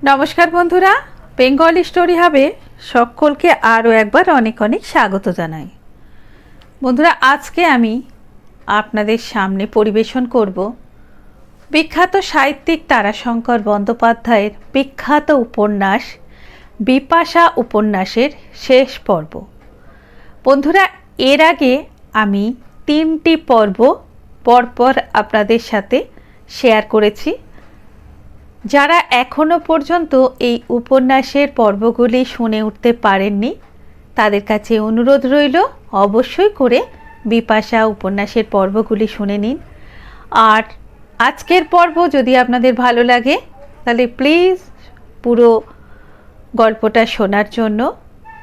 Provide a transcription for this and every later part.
নমস্কার বন্ধুরা, Bengali story হাবে সকলকে আরও একবার অনেক অনেক স্বাগত জানাই। বন্ধুরা, আজকে আমি আপনাদের সামনে পরিবেশন করব বিখ্যাত সাহিত্যিক তারাশঙ্কর বন্দ্যোপাধ্যায়ের বিখ্যাত উপন্যাস বিপাশা উপন্যাসের শেষ পর্ব। বন্ধুরা, এর আগে আমি 3টি পর্ব পরপর আপনাদের সাথে শেয়ার করেছি। যারা এখনো পর্যন্ত এই উপন্যাসের পর্বগুলি শুনে উঠতে পারেননি তাদের কাছে অনুরোধ রইল অবশ্যই করে বিপাশা উপন্যাসের পর্বগুলি শুনে নিন। আর আজকের পর্ব যদি আপনাদের ভালো লাগে তাহলে প্লিজ পুরো গল্পটা শোনার জন্য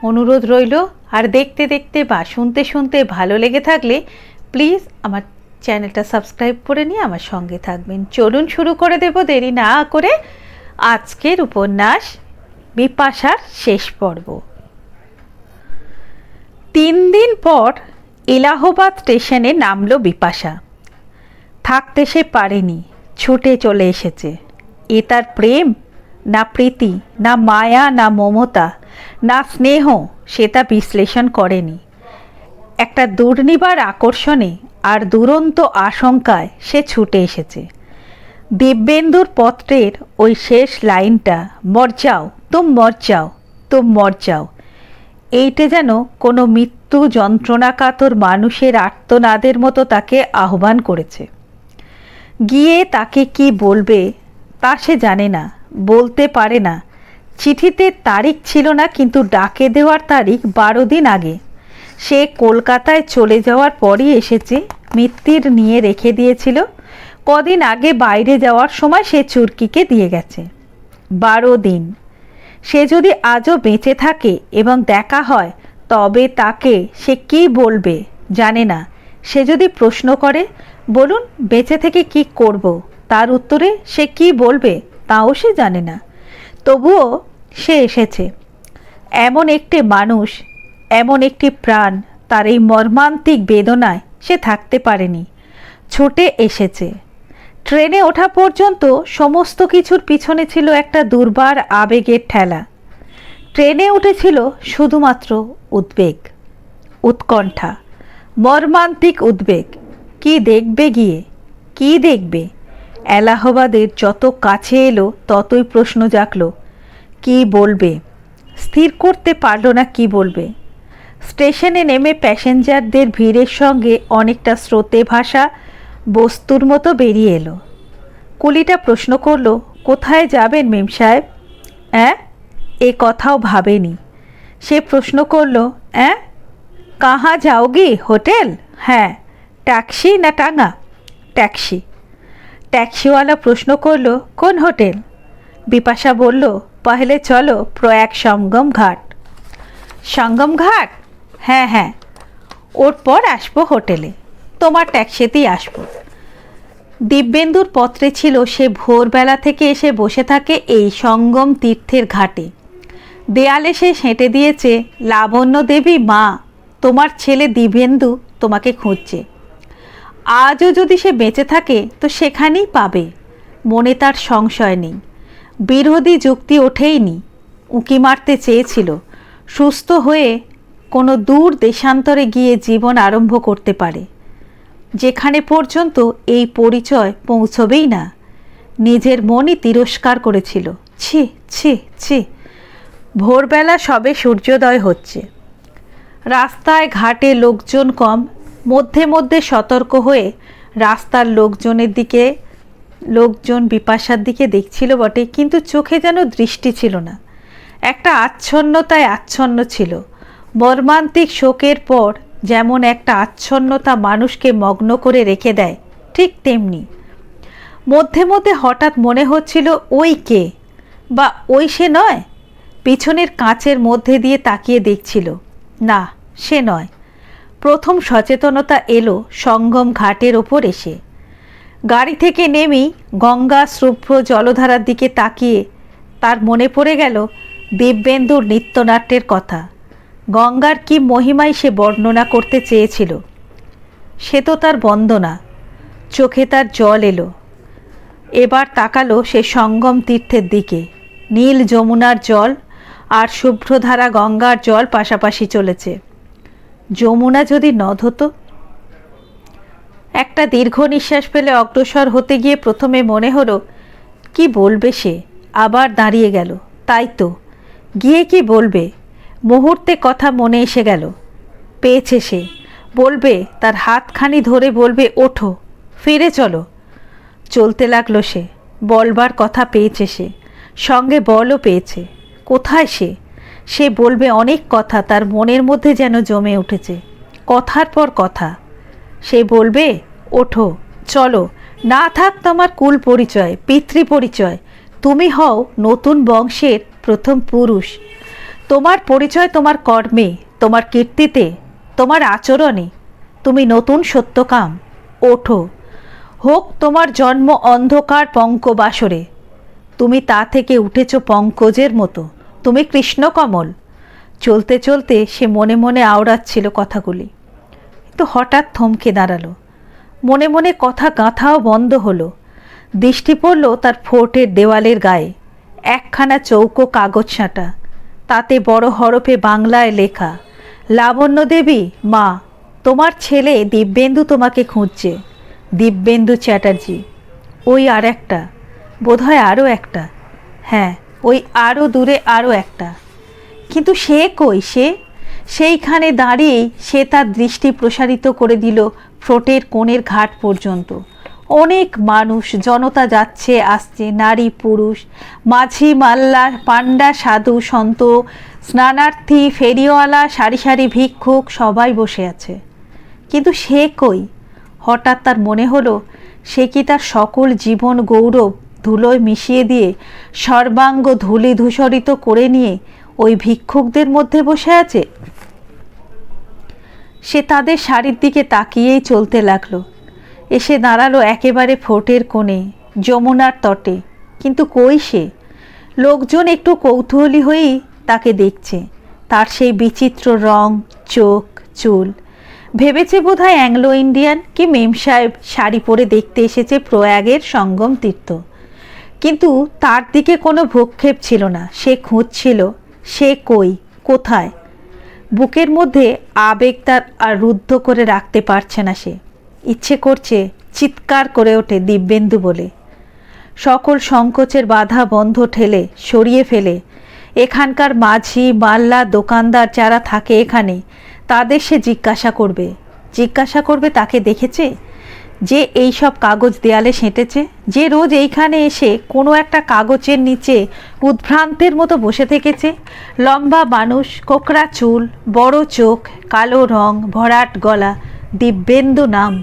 অনুরোধ রইল। আর দেখতে দেখতে বা শুনতে শুনতে ভালো লেগে থাকলে প্লিজ আমার চ্যানেলটা সাবস্ক্রাইব করে নিয়ে আমার সঙ্গে থাকবেন। চলুন শুরু করে দেব দেরি না করে আজকের উপন্যাস বিপাশার শেষ পর্ব। 3 দিন পর এলাহাবাদ স্টেশনে নামলো বিপাশা। থাকতে সে পারেনি, ছুটে চলে এসেছে। এ তার প্রেম না প্রীতি, না মায়া, না মমতা, না স্নেহ, সে তা বিশ্লেষণ করেনি। একটা দুর্নিবার আকর্ষণে আর দুরন্ত আশঙ্কায় সে ছুটে এসেছে। দিব্যেন্দুর পত্রের ওই শেষ লাইনটা, মর যাও তুম মর যাও তুম মর যাও, এইটা যেন কোনো মৃত্যু যন্ত্রণাকাতর মানুষের আর্তনাদের মতো তাকে আহ্বান করেছে। গিয়ে তাকে কি বলবে তা সে জানে না, বলতে পারে না। চিঠিতে তারিখ ছিল না, কিন্তু ডাকে দেওয়ার তারিখ 12 দিন আগে। সে কলকাতায় চলে যাওয়ার পরই এসেছে। মিত্তির নিয়ে রেখে দিয়েছিল। কদিন আগে বাইরে যাওয়ার সময় সে চুরকিকে দিয়ে গেছে। 12 দিন। সে যদি আজও বেঁচে থাকে এবং দেখা হয় তবে তাকে সে কি বলবে জানে না। সে যদি প্রশ্ন করে, বলুন বেঁচে থেকে কি করব, তার উত্তরে সে কি বলবে তাও সে জানে না। তবুও সে এসেছে। এমন একটি মানুষ, এমন একটি প্রাণ, তার এই মর্মান্তিক বেদনায় সে থাকতে পারেনি, ছুটে এসেছে। ট্রেনে ওঠা পর্যন্ত সমস্ত কিছুর পিছনে ছিল একটা দুর্বার আবেগের ঠেলা। ট্রেনে উঠেছিল শুধুমাত্র উদ্বেগ, উৎকণ্ঠা, মর্মান্তিক উদ্বেগ। কি দেখবে গিয়ে, কি দেখবে? এলাহাবাদের যত কাছে এলো ততই প্রশ্ন জাগলো, কি বলবে? স্থির করতে পারল না কি বলবে। স্টেশনে নেমে প্যাসেঞ্জারদের ভিড়ের সঙ্গে অনেকটা স্রোতে ভাসা বস্তুর মতো বেরিয়ে এলো। কুলিটা প্রশ্ন করল, কোথায় যাবেন মেম সাহেব? এ কথাও ভাবেনি। সে প্রশ্ন করল, কাহা যাওগি? হোটেল? হ্যাঁ। ট্যাক্সি না টাঙা? ট্যাক্সি। ট্যাক্সিওয়ালা প্রশ্ন করল, কোন হোটেল? বিপাশা বলল, পহলে চলো প্রয়াগ সঙ্গম ঘাট। সঙ্গম ঘাট? হ্যাঁ হ্যাঁ, ওর পর আসবো হোটেলে, তোমার ট্যাক্সিতেই আসবো। দিব্যেন্দুর পত্রে ছিল সে ভোরবেলা থেকে এসে বসে থাকে এই সঙ্গম তীর্থের ঘাটে। দেয়ালে সে সেঁটে দিয়েছে, লাবণ্য দেবী মা, তোমার ছেলে দিব্যেন্দু তোমাকে খুঁজছে। আজও যদি সে বেঁচে থাকে তো সেখানেই পাবে। মনে তার সংশয় নেই। বিরোধী যুক্তি ওঠেইনি। উঁকি মারতে চেয়েছিল সুস্থ হয়ে কোনো দূর দেশান্তরে গিয়ে জীবন আরম্ভ করতে পারে, যেখানে পর্যন্ত এই পরিচয় পৌঁছবেই না। নিজের মনই তিরস্কার করেছিল। ছি ছি ছি। ভোরবেলা সবে সূর্যোদয় হচ্ছে। রাস্তায় ঘাটে লোকজন কম। মধ্যে মধ্যে সতর্ক হয়ে রাস্তার লোকজন বিপাশার দিকে দেখছিল বটে, কিন্তু চোখে যেন দৃষ্টি ছিল না। একটা আচ্ছন্নতায় আচ্ছন্ন ছিল। মর্মান্তিক শোকের পর যেমন একটা আচ্ছন্নতা মানুষকে মগ্ন করে রেখে দেয়, ঠিক তেমনি। মধ্যে মধ্যে হঠাৎ মনে হচ্ছিল, ওই কে, বা ওই সে নয়? পিছনের কাঁচের মধ্যে দিয়ে তাকিয়ে দেখছিল, না সে নয়। প্রথম সচেতনতা এলো সঙ্গম ঘাটের ওপর এসে। গাড়ি থেকে নেমেই গঙ্গা শুভ্র জলধারার দিকে তাকিয়ে তার মনে পড়ে গেল দিব্যেন্দুর নৃত্যনাট্যের কথা। গঙ্গার কি মহিমায় সে বর্ণনা করতে চেয়েছিল, সে তো তার বন্দনা। চোখে তার জল এলো। এবার তাকালো সে সঙ্গম তীর্থের দিকে। নীল যমুনার জল আর শুভ্রধারা গঙ্গার জল পাশাপাশি চলেছে। যমুনা যদি নদ হতো। একটা দীর্ঘ নিঃশ্বাস ফেলে অগ্রসর হতে গিয়ে প্রথমে মনে হলো কি বলবে সে, আবার দাঁড়িয়ে গেল। তাই তো, গিয়ে কি বলবে? মুহূর্তে কথা মনে এসে গেল। পেয়েছে সে, বলবে, তার হাতখানি ধরে বলবে, ওঠো, ফিরে চলো। চলতে লাগলো সে। বলবার কথা পেয়েছে সে, সঙ্গে বলও পেয়েছে। কোথায় সে? সে বলবে অনেক কথা, তার মনের মধ্যে যেন জমে উঠেছে, কথার পর কথা। সে বলবে, ওঠো, চলো, না থাক তোমার কুল পরিচয়, পিতৃ পরিচয়। তুমি হও নতুন বংশের প্রথম পুরুষ। তোমার পরিচয় তোমার কর্মে, তোমার কীর্তিতে, তোমার আচরণে। তুমি নতুন সত্যকাম। ওঠো, হোক তোমার জন্ম অন্ধকার পঙ্কবাসরে, তুমি তা থেকে উঠেছ পঙ্কজের মতো, তুমি কৃষ্ণকমল। চলতে চলতে সে মনে মনে আওড়াচ্ছিল কথাগুলি, কিন্তু হঠাৎ থমকে দাঁড়ালো। মনে মনে কথা গাঁথাও বন্ধ হলো। দৃষ্টি পড়ল তার ফোর্টের দেওয়ালের গায়ে, একখানা চৌকো কাগজ ছাঁটা, তাতে বড় হরফে বাংলায় লেখা, লাবণ্য দেবী মা, তোমার ছেলে দিব্যেন্দু তোমাকে খুঁজছে, দিব্যেন্দু চ্যাটার্জি। ওই আর একটা, বোধহয় আরও একটা, হ্যাঁ ওই আরও দূরে আরও একটা। কিন্তু সে কই? সেইখানে দাঁড়িয়েই সে তার দৃষ্টি প্রসারিত করে দিল ফ্রোটের কোণের ঘাট পর্যন্ত। অনেক মানুষ, জনতা যাচ্ছে আসছে, নারী পুরুষ, মাঝি মাল্লা, পাণ্ডা সাধু সন্ত, স্নানার্থী, ফেরিওয়ালা, সারি সারি ভিক্ষুক, সবাই বসে আছে। কিন্তু সে কই? হঠাৎ তার মনে হলো, সে কি তার সকল জীবন গৌরব ধুলোয় মিশিয়ে দিয়ে, সর্বাঙ্গ ধূলি ধূসরিত করে নিয়ে ওই ভিক্ষুকদের মধ্যে বসে আছে? সে তাদের শাড়ির দিকে তাকিয়েই চলতে লাগলো। এসে দাঁড়ালো একেবারে ফোর্টের কোণে, যমুনার তটে। কিন্তু কই সে? লোকজন একটু কৌতূহলী হয়েই তাকে দেখছে। তার সেই বিচিত্র রং, চোখ, চুল। ভেবেছে বোধহয় অ্যাংলো ইন্ডিয়ান কি মেম সাহেব শাড়ি পরে দেখতে এসেছে প্রয়াগের সঙ্গম তীর্থ। কিন্তু তার দিকে কোনো ভ্রুক্ষেপ ছিল না। সে খুঁজছিল, সে কই, কোথায়? বুকের মধ্যে আবেগ তার আর রুদ্ধ করে রাখতে পারছে না সে। ইচ্ছে করছে চিৎকার করে ওঠে দিব্যেন্দু বলে। সকল সংকোচের বাধা বন্ধ ঠেলে সরিয়ে ফেলে এখানকার মাঝি মাল্লা দোকানদার যারা থাকে এখানে, তাদের সে জিজ্ঞাসা করবে তাকে দেখেছে, যে এই সব কাগজ দেয়ালে সেঁটেছে, যে রোজ এইখানে এসে কোনো একটা কাগজের নিচে উদ্ভ্রান্তের মতো বসে থেকেছে। লম্বা মানুষ, কোকড়া চুল, বড় চোখ, কালো রং, ভরাট গলা, দিব্যেন্দু নাম।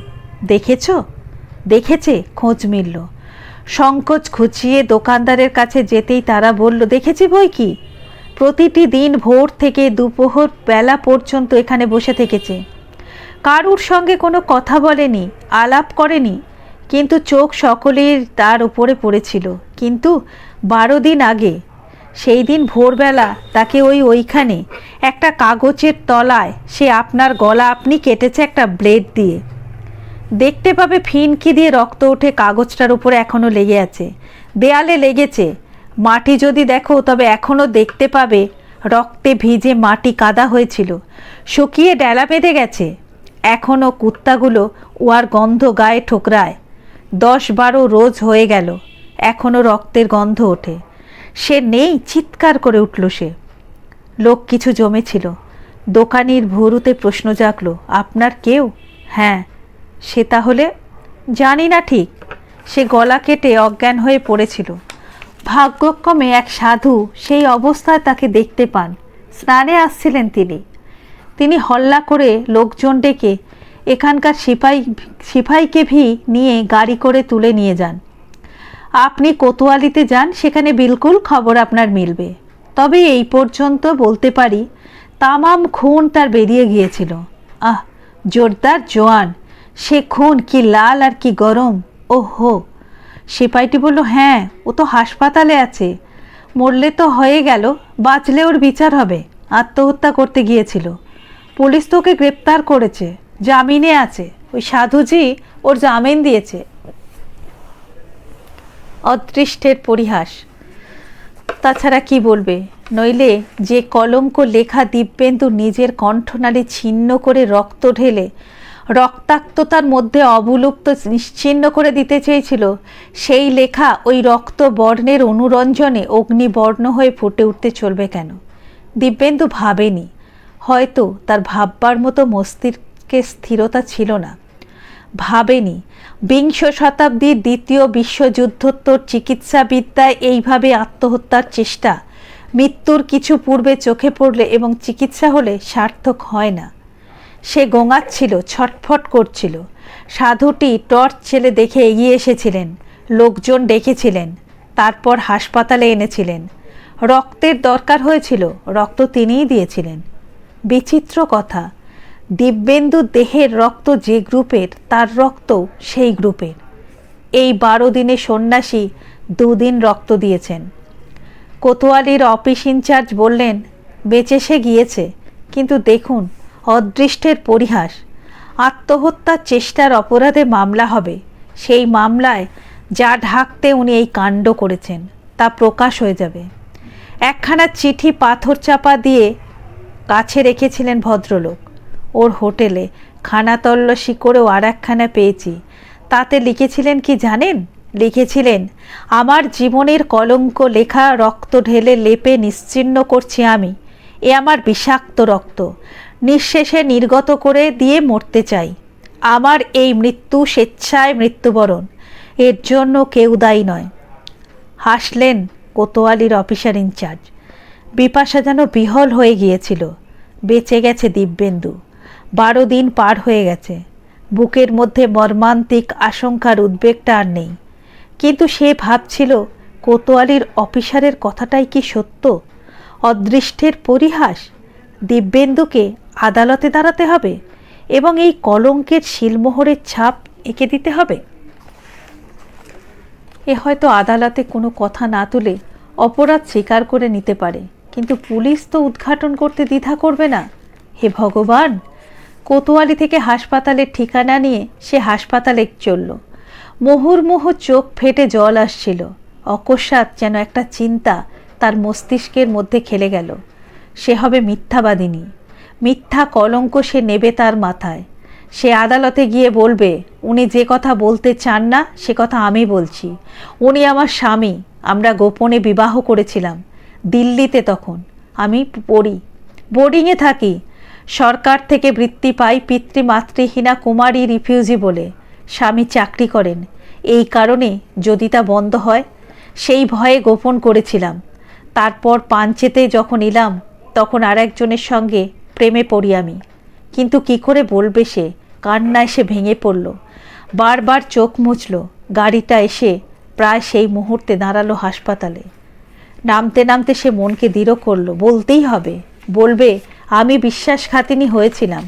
দেখেছে? খোঁজ মিলল। সংকোচ ঘুচিয়ে দোকানদারের কাছে যেতেই তারা বলল, দেখেছি বই কি, প্রতিটি দিন ভোর থেকে দুপুর বেলা পর্যন্ত এখানে বসে থেকেছে। কারুর সঙ্গে কোনো কথা বলেনি, আলাপ করেনি, কিন্তু চোখ সকলের তার উপরে পড়েছিল। কিন্তু 12 দিন আগে, সেই দিন ভোরবেলা তাকে ওইখানে একটা কাগজের তলায় সে আপনার গলা আপনি কেটেছে একটা ব্লেড দিয়ে। দেখতে পাবে ফিনকি দিয়ে রক্ত উঠে কাগজটার উপরে এখনও লেগে আছে, দেয়ালে লেগেছে। মাটি যদি দেখো তবে এখনও দেখতে পাবে রক্তে ভিজে মাটি কাদা হয়েছিল, শুকিয়ে ডেলা বেঁধে গেছে। এখনও কুত্তাগুলো উহার গন্ধ গায়ে ঠোকরায়। 10-12 রোজ হয়ে গেল, এখনও রক্তের গন্ধ ওঠে। সে নেই, চিৎকার করে উঠল সে। লোক কিছু জমেছিল। দোকানির ভুরুতে প্রশ্ন জাগলো, আপনার কেউ? হ্যাঁ। সে তাহলে? জানি না ঠিক। সে গলা কেটে অজ্ঞান হয়ে পড়েছিল। ভাগ্যক্রমে এক সাধু সেই অবস্থায় তাকে দেখতে পান। স্নানে আসছিলেন তিনি হল্লা করে লোকজন ডেকে এখানকার সিপাইকে নিয়ে গাড়ি করে তুলে নিয়ে যান। আপনি কোতোয়ালিতে যান, সেখানে বিলকুল খবর আপনার মিলবে। তবে এই পর্যন্ত বলতে পারি তামাম খুন তার বেরিয়ে গিয়েছিল। জোরদার জোয়ান, সে খুন কি লাল আর কি গরম! ওহো! সিপাইটি বলল, হ্যাঁ, ও তো হাসপাতালে আছে। মরলে তো হয়ে গেল, বাঁচলে ওর বিচার হবে। আত্মহত্যা করতে গিয়েছিল। পুলিশ তো ওকে গ্রেপ্তার করেছে, জামিনে আছে। ওই সাধুজি ওর জামিন দিয়েছে। অদৃষ্টের পরিহাস। তাছাড়া কি বলবে? নইলে যে কলঙ্ক লেখা দিব্যেন্দু নিজের কণ্ঠনালী ছিন্ন করে রক্ত ঢেলে রক্তাক্ততার মধ্যে অবলুপ্ত নিশ্চিহ্ন করে দিতে চেয়েছিল, সেই লেখা ওই রক্ত বর্ণের অনুরঞ্জনে অগ্নিবর্ণ হয়ে ফুটে উঠতে চলবে কেন? দিব্যেন্দু ভাবেনি, হয়তো তার ভাববার মতো মস্তিষ্কে স্থিরতা ছিল না। ভাবেনি বিংশ শতাব্দীর দ্বিতীয় বিশ্বযুদ্ধোত্তর চিকিৎসাবিদ্যায় এইভাবে আত্মহত্যার চেষ্টা মৃত্যুর কিছু পূর্বে চোখে পড়লে এবং চিকিৎসা হলে সার্থক হয় না। সে গোঙাচ্ছিল, ছটফট করছিল। সাধুটি টর্চ ছেলে দেখে এগিয়ে এসেছিলেন, লোকজন ডেকেছিলেন, তারপর হাসপাতালে এনেছিলেন। রক্তের দরকার হয়েছিল, রক্ত তিনিই দিয়েছিলেন। বিচিত্র কথা, দিব্যেন্দুর দেহের রক্ত যে গ্রুপের, তার রক্ত সেই গ্রুপের। এই 12 দিনে সন্ন্যাসী 2 দিন রক্ত দিয়েছেন। কোতোয়ালির অফিস ইনচার্জ বললেন, বেঁচে সে গিয়েছে, কিন্তু দেখুন অদৃষ্টের পরিহাস, আত্মহত্যার চেষ্টার অপরাধে মামলা হবে। সেই মামলায় যা ঢাকতে উনি এই কাণ্ড করেছেন তা প্রকাশ হয়ে যাবে। একখানা চিঠি পাথর চাপা দিয়ে কাছে রেখেছিলেন ভদ্রলোক। ওর হোটেলে খানা তল্লাশি করেও আর একখানা পেয়েছি। তাতে লিখেছিলেন কি জানেন? লিখেছিলেন, আমার জীবনের কলঙ্ক লেখা রক্ত ঢেলে লেপে নিশ্চিহ্ন করছি আমি। এ আমার বিষাক্ত রক্ত, নিঃশেষে নির্গত করে দিয়ে মরতে চাই। আমার এই মৃত্যু স্বেচ্ছায় মৃত্যুবরণ, এর জন্য কেউ দায়ী নয়। হাসলেন কোতোয়ালির অফিসার ইনচার্জ। বিপাশা যেন বিহল হয়ে গিয়েছিল। বেঁচে গেছে দিব্যেন্দু, 12 দিন পার হয়ে গেছে। বুকের মধ্যে মর্মান্তিক আশঙ্কার উদ্বেগটা আর নেই। কিন্তু সে ভাবছিল, কোতোয়ালির অফিসারের কথাটাই কি সত্য? অদৃষ্টের পরিহাস। দিব্যেন্দুকে আদালতে দাঁড়াতে হবে এবং এই কলঙ্কের শিলমোহরের ছাপ এঁকে দিতে হবে। এ হয়তো আদালতে কোনো কথা না তুলে অপরাধ স্বীকার করে নিতে পারে, কিন্তু পুলিশ তো উদ্ঘাটন করতে দ্বিধা করবে না। হে ভগবান! কোতোয়ালি থেকে হাসপাতালের ঠিকানা নিয়ে সে হাসপাতালে চলল। মুহুর্মুহু চোখ ফেটে জল আসছিল। অকস্মাৎ যেন একটা চিন্তা তার মস্তিষ্কের মধ্যে খেলে গেল। সে হবে মিথ্যাবাদিনী, মিথ্যা কলঙ্ক সে নেবে তার মাথায়। সে আদালতে গিয়ে বলবে, উনি যে কথা বলতে চান না সে কথা আমি বলছি। উনি আমার স্বামী, আমরা গোপনে বিবাহ করেছিলাম দিল্লিতে। তখন আমি বোর্ডিংয়ে থাকি, সরকার থেকে বৃত্তি পাই পিতৃমাতৃহীনা কুমারী রিফিউজি বলে। স্বামী চাকরি করেন, এই কারণে যদি তা বন্ধ হয় সেই ভয়ে গোপন করেছিলাম। তারপর পাঞ্চেতে যখন এলাম তখন আর একজনের সঙ্গে প্রেমে পড়ি আমি। কিন্তু কি করে বলবে সে? কান্নায় সে ভেঙে পড়ল, বারবার চোখ মুছল। গাড়িটা এসে প্রায় সেই মুহূর্তে দাঁড়ালো হাসপাতালে। নামতে নামতে সে মনকে দৃঢ় করলো, বলতেই হবে। বলবে, আমি বিশ্বাসঘাতিনী হয়েছিলাম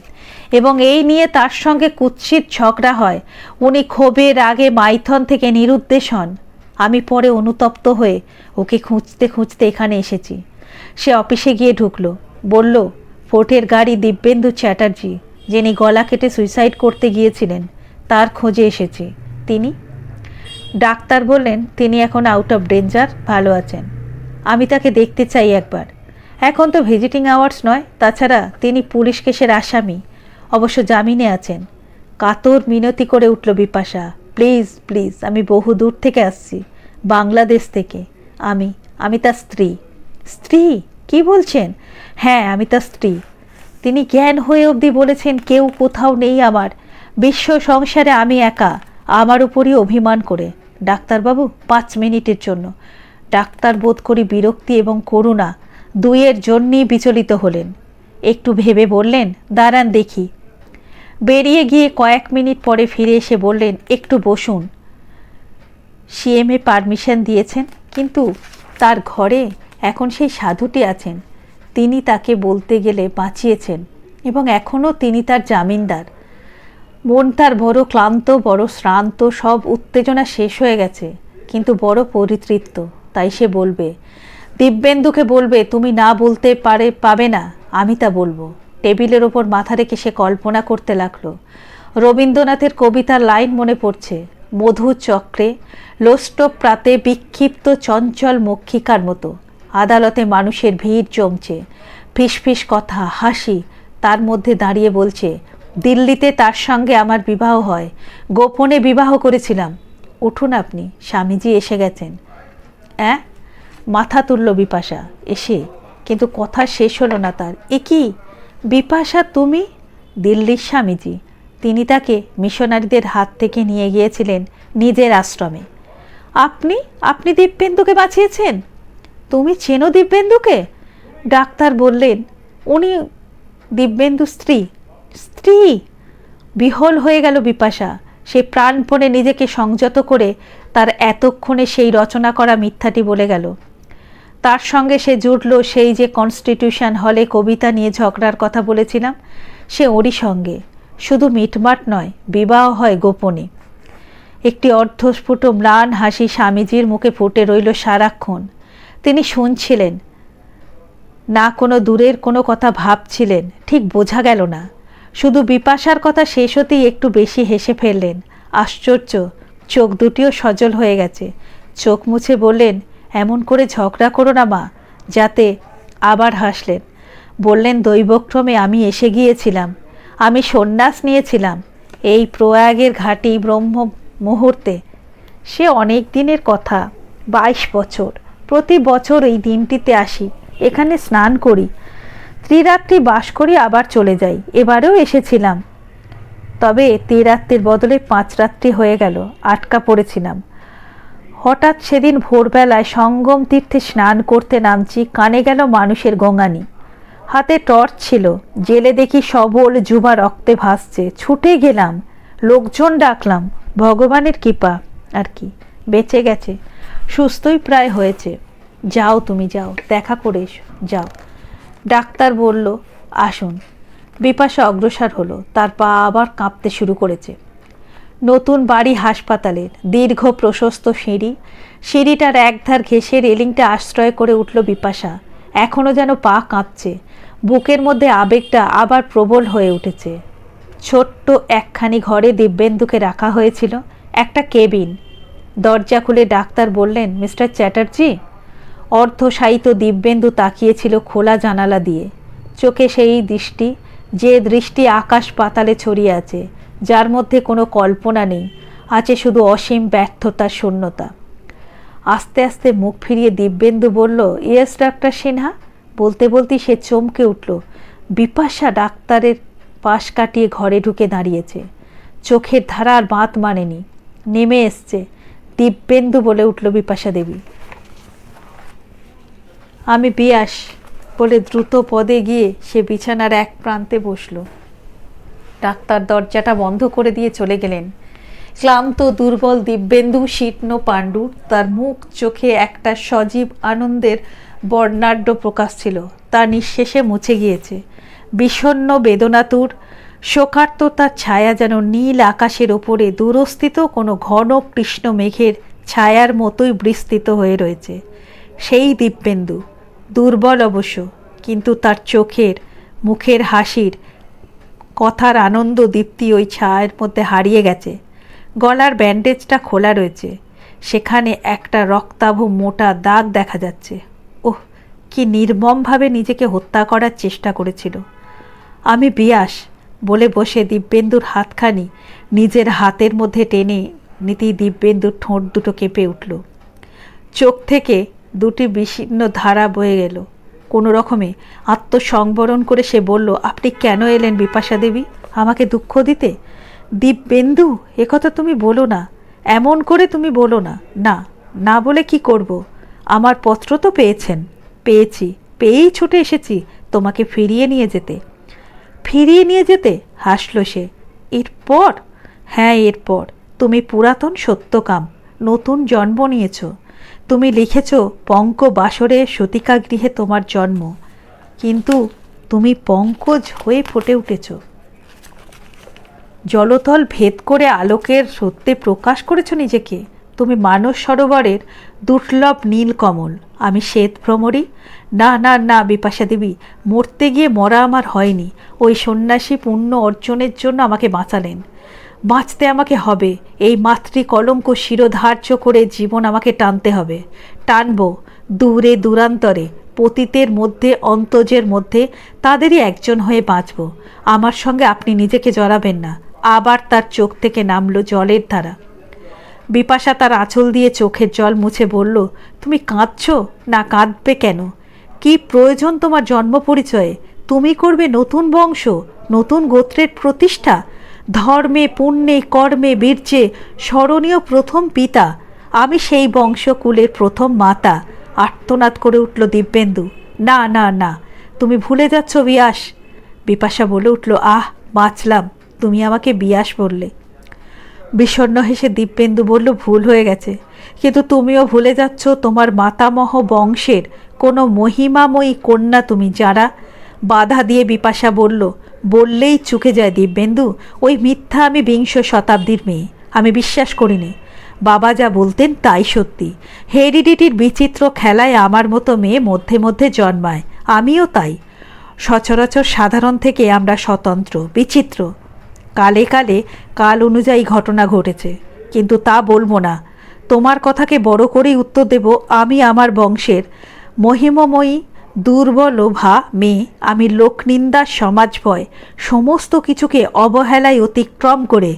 এবং এই নিয়ে তার সঙ্গে কুৎসিত ঝগড়া হয়। উনি ক্ষোভে রাগে মাইথন থেকে নিরুদ্দেশ হন। আমি পরে অনুতপ্ত হয়ে ওকে খুঁজতে খুঁজতে এখানে এসেছি। সে অফিসে গিয়ে ঢুকলো, বলল, ফোর্টের গাড়ি দিব্যেন্দু চ্যাটার্জি, যিনি গলা কেটে সুইসাইড করতে গিয়েছিলেন, তার খোঁজে এসেছি। তিনি? ডাক্তার বললেন তিনি এখন আউট অফ ডেঞ্জার, ভালো আছেন। আমি তাকে দেখতে চাই একবার। এখন তো ভিজিটিং আওয়ার্স নয়, তাছাড়া তিনি পুলিশ কেসের আসামি, অবশ্য জামিনে আছেন। কাতর মিনতি করে উঠল বিপাশা, প্লিজ প্লিজ, আমি বহু দূর থেকে আসছি, বাংলাদেশ থেকে। আমি তার স্ত্রী। স্ত্রী? কি বলছেন? হ্যাঁ, আমি তার স্ত্রী। তিনি জ্ঞান হয়ে অবধি বলেছেন, কেউ কোথাও নেই আমার, বিশ্ব সংসারে আমি একা, আমার উপরই অভিমান করে। ডাক্তারবাবু, 5 মিনিটের জন্য। ডাক্তার বোধ করি বিরক্তি এবং করুণা দুইয়ের জন্যই বিচলিত হলেন। একটু ভেবে বললেন, দাঁড়ান দেখি। বেরিয়ে গিয়ে কয়েক মিনিট পরে ফিরে এসে বললেন, একটু বসুন। সিএমএ পারমিশন দিয়েছেন, কিন্তু তার ঘরে এখন সেই সাধুটি আছেন। তিনি তাকে বলতে গেলে বাঁচিয়েছেন এবং এখনও তিনি তার জামিনদার। মন তার বড় ক্লান্ত, বড় শ্রান্ত, সব উত্তেজনা শেষ হয়ে গেছে, কিন্তু বড় পরিতৃপ্ত। তাই সে বলবে, দিব্যেন্দুকে বলবে, তুমি না বলতে পাবে না, আমি তা বলবো। টেবিলের ওপর মাথা রেখে সে কল্পনা করতে লাগলো। রবীন্দ্রনাথের কবিতার লাইন মনে পড়ছে, মধু চক্রে লোষ্ট প্রাতে বিক্ষিপ্ত চঞ্চল মক্ষিকার মতো আদালতে মানুষের ভিড় জমছে, ফিসফিস কথা, হাসি। তার মধ্যে দাঁড়িয়ে বলছে, দিল্লিতে তার সঙ্গে আমার বিবাহ হয়, গোপনে বিবাহ করেছিলাম। উঠুন আপনি, স্বামীজি এসে গেছেন। মাথা তুলল বিপাশা এসে, কিন্তু কথা শেষ হলো না তার। এ কি বিপাশা, তুমি? দিল্লির স্বামীজি। তিনি তাকে মিশনারিদের হাত থেকে নিয়ে গিয়েছিলেন নিজের আশ্রমে। আপনি আপনি দিব্যেন্দুকে বাঁচিয়েছেন? তুমি চেনো দিব্যেন্দুকে? ডাক্তার বললেন, উনি দিব্যেন্দু স্ত্রী। স্ত্রী? বিহ্বল হয়ে গেল বিপাশা। সে প্রাণপণে নিজেকে সংযত করে তার এতক্ষণে সেই রচনা করা মিথ্যাটি বলে গেল। তার সঙ্গে সে জুটল সেই যে কনস্টিটিউশন হলে কবিতা নিয়ে ঝগড়ার কথা বলেছিলাম, সে ওরই সঙ্গে। শুধু মিটমাট নয়, বিবাহ হয় গোপনে। একটি অর্ধস্ফুট ম্লান হাসি স্বামীজির মুখে ফুটে রইল সারাক্ষণ। তিনি শুনছিলেন না, কোনো দূরের কোনো কথা ভাবছিলেন, ঠিক বোঝা গেল না। শুধু বিপাশার কথা শেষ হতেই একটু বেশি হেসে ফেললেন। আশ্চর্য, চোখ দুটিও সজল হয়ে গেছে। চোখ মুছে বললেন, এমন করে ঝগড়া করো না মা। যাতে আবার হাসলেন, বললেন, দৈবক্রমে আমি এসে গিয়েছিলাম। আমি সন্ন্যাস নিয়েছিলাম এই প্রয়াগের ঘাটি ব্রহ্ম মুহূর্তে। সে অনেক দিনের কথা, 22 বছর। প্রতি বছর এই দিনটিতে আসি, এখানে স্নান করি, ত্রিরাত্রি বাস করি, আবার চলে যাই। এবারেও এসেছিলাম, তবে ত্রিরাত্রির বদলে 5 রাত্রি হয়ে গেল, আটকা পড়েছিলাম। হঠাৎ সেদিন ভোরবেলায় সঙ্গম তীর্থে স্নান করতে নামছি, কানে গেল মানুষের গোঙানি। হাতে টর্চ ছিল, জেলে দেখি সবল যুবা রক্তে ভাসছে। ছুটে গেলাম, লোকজন ডাকলাম। ভগবানের কৃপা আর কি, বেঁচে গেছে, সুস্থই প্রায় হয়েছে। যাও, তুমি যাও, দেখা করে এসো, যাও। ডাক্তার বলল, আসুন। বিপাশা অগ্রসর হলো। তার পা আবার কাঁপতে শুরু করেছে। নতুন বাড়ি হাসপাতালের দীর্ঘ প্রশস্ত সিঁড়ি, সিঁড়িটার একধার ঘেঁষে রেলিংটা আশ্রয় করে উঠল বিপাশা। এখনও যেন পা কাঁপছে, বুকের মধ্যে আবেগটা আবার প্রবল হয়ে উঠেছে। ছোট্ট একখানি ঘরে দিব্যেন্দুকে রাখা হয়েছিল, একটা কেবিন। দরজা খুলে ডাক্তার বললেন, মিস্টার চ্যাটার্জি। অর্ধশায়িত দিব্যেন্দু তাকিয়েছিল খোলা জানালা দিয়ে। চোখে সেই দৃষ্টি, যে দৃষ্টি আকাশ পাতালে ছড়িয়ে আছে, যার মধ্যে কোনো কল্পনা নেই, আছে শুধু অসীম ব্যর্থতার শূন্যতা। আস্তে আস্তে মুখ ফিরিয়ে দিব্যেন্দু বলল, ইয়েস ডাক্তার সিনহা। বলতে বলতেই সে চমকে উঠল। বিপাশা ডাক্তারের পাশ কাটিয়ে ঘরে ঢুকে দাঁড়িয়েছে। চোখের ধারা আর বাঁধ মানেনি, নেমে এসছে। দিব্যেন্দু বলে উঠল বিপাশা দেবী। আমি বিয়াস বলে দ্রুত পদে গিয়ে সে বিছানার এক প্রান্তে বসল। ডাক্তার দরজাটা বন্ধ করে দিয়ে চলে গেলেন। ক্লান্ত দুর্বল দিব্যেন্দু শীর্ণ পাণ্ডু, তার মুখ চোখে একটা সজীব আনন্দের বর্ণাঢ্য প্রকাশ ছিল, তা নিঃশেষে মুছে গিয়েছে। বিষণ্ণ বেদনাতুর শোকার্ততার ছায়া যেন নীল আকাশের ওপরে দূরস্থিত কোনো ঘন কৃষ্ণ মেঘের ছায়ার মতোই বিস্তৃত হয়ে রয়েছে। সেই দিব্যেন্দু, দুর্বল অবশ্য, কিন্তু তার চোখের, মুখের হাসির, কথার আনন্দ দীপ্তি ওই ছায়ার মধ্যে হারিয়ে গেছে। গলার ব্যান্ডেজটা খোলা রয়েছে, সেখানে একটা রক্তাভ মোটা দাগ দেখা যাচ্ছে। ওহ, কি নির্মমভাবে নিজেকে হত্যা করার চেষ্টা করেছিল। আমি বিয়াস বলে বসে দিব্যেন্দুর হাতখানি নিজের হাতের মধ্যে টেনে নিতেই দিব্যেন্দুর ঠোঁট দুটো কেঁপে উঠল। চোখ থেকে দুটি বিচ্ছিন্ন ধারা বয়ে গেল। কোনো রকমে আত্মসংবরণ করে সে বলল, আপনি কেন এলেন বিপাশা দেবী? আমাকে দুঃখ দিতে? দিব্যেন্দু, একথা তুমি বলো না, এমন করে তুমি বলো না। না, না বলে কি করব? আমার পত্র তো পেয়েছেন। পেয়েছি, পেয়েই ছুটে এসেছি তোমাকে ফিরিয়ে নিয়ে যেতে। ফিরিয়ে নিয়ে যেতে? হাসল সে। এরপর? হ্যাঁ, এরপর তুমি পুরাতন সত্যকাম, নতুন জন্ম নিয়েছ। তুমি লিখেছ পঙ্ক বাসরে সতিকা গৃহে তোমার জন্ম, কিন্তু তুমি পঙ্কজ হয়ে ফুটে উঠেছ। জলতল ভেদ করে আলোকের সত্যে প্রকাশ করেছ নিজেকে। তুমি মানস সরোবরের দুর্লভ নীলকমল, আমি শ্বেত ভ্রমরী। না না না বিপাশা দেবী, মরতে গিয়ে মরা আমার হয়নি। ওই সন্ন্যাসী পুণ্য অর্জনের জন্য আমাকে বাঁচালেন। বাঁচতে আমাকে হবে, এই মাতৃকলঙ্ক শিরোধার্য করে জীবন আমাকে টানতে হবে। টানব দূরে দূরান্তরে, পতিতের মধ্যে, অন্তজের মধ্যে তাদেরই একজন হয়ে বাঁচব। আমার সঙ্গে আপনি নিজেকে জড়াবেন না। আবার তার চোখ থেকে নামল জলের ধারা। বিপাশা তার আঁচল দিয়ে চোখের জল মুছে বলল, তুমি কাঁদছ? না, কাঁদবে কেন? কি প্রয়োজন তোমার জন্ম পরিচয়ে? তুমি করবে নতুন বংশ, নতুন গোত্রের প্রতিষ্ঠা। ধর্মে, পুণ্যে, কর্মে, বীর্যে স্মরণীয় প্রথম পিতা। আমি সেই বংশকুলের প্রথম মাতা। আর্তনাদ করে উঠল দিব্যেন্দু। না না না, তুমি ভুলে যাচ্ছ বিয়াস। বিপাশা বলে উঠল, আহ, বাঁচলাম, তুমি আমাকে বিয়াস বললে। বিষণ্ণ হেসে দিব্যেন্দু বলল, ভুল হয়ে গেছে, কিন্তু তুমিও ভুলে যাচ্ছ তোমার মাতামহ বংশের কোনো মহিমাময়ী কন্যা তুমি। যারা বাধা দিয়ে বিপাশা বলল, বললেই চুকে যায় দিব্যেন্দু, ওই মিথ্যা আমি বিংশ শতাব্দীর মেয়ে, আমি বিশ্বাস করিনি। বাবা যা বলতেন তাই সত্যি। হেরিডিটির বিচিত্র খেলায় আমার মতো মেয়ে মধ্যে মধ্যে জন্মায়, আমিও তাই। সচরাচর সাধারণ থেকে আমরা স্বতন্ত্র, বিচিত্র। কালে কালে কাল অনুযায়ী ঘটনা ঘটেছে, কিন্তু তা বলবো না। তোমার কথাকে বড় করেই উত্তর দেব, আমি আমার বংশের মহিমময়ী দুর্বলোভা মেয়ে। আমি লোকনিন্দা, সমাজ ভয়, সমস্ত কিছুকে অবহেলায় অতিক্রম করে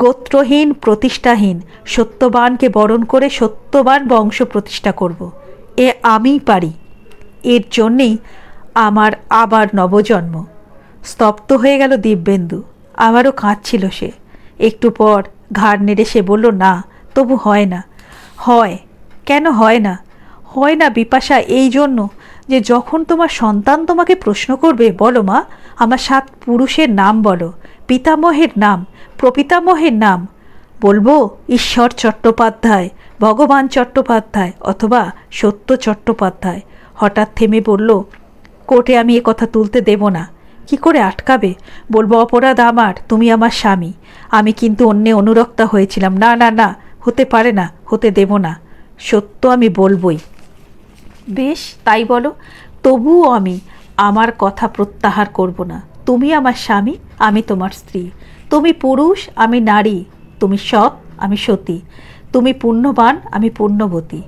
গোত্রহীন, প্রতিষ্ঠাহীন সত্যবানকে বরণ করে সত্যবান বংশ প্রতিষ্ঠা করব। এ আমিই পারি। এর জন্যেই আমার আবার নবজন্ম। স্তব্ধ হয়ে গেল দিব্যেন্দু। আবারও কাঁদছিল সে। একটু পর ঘাড় নেড়ে সে বলল, না, তবু হয় না। হয় কেন হয় না? হয় না বিপাশা এই জন্য যে যখন তোমার সন্তান তোমাকে প্রশ্ন করবে, বলো মা, আমার 7 পুরুষের নাম বলো, পিতামহের নাম, প্রপিতামহের নাম। বলবো ঈশ্বর চট্টোপাধ্যায়, ভগবান চট্টোপাধ্যায় অথবা সত্য চট্টোপাধ্যায়। হঠাৎ থেমে বলল, কোর্টে আমি এ কথা তুলতে দেব না। কি করে আটকাবে? বলবো অপরাধ আমার, তুমি আমার স্বামী, আমি কিন্তু অন্যে অনুরক্তা হয়েছিলাম। না না না, হতে পারে না, হতে দেব না। সত্য আমি বলবই। বেশ, তাই বলো। তবুও আমি আমার কথা প্রত্যাহার করব না। তুমি আমার স্বামী, আমি তোমার স্ত্রী। তুমি পুরুষ, আমি নারী। তুমি সৎ, আমি সতী। তুমি পুণ্যবান, আমি পুণ্যবতী।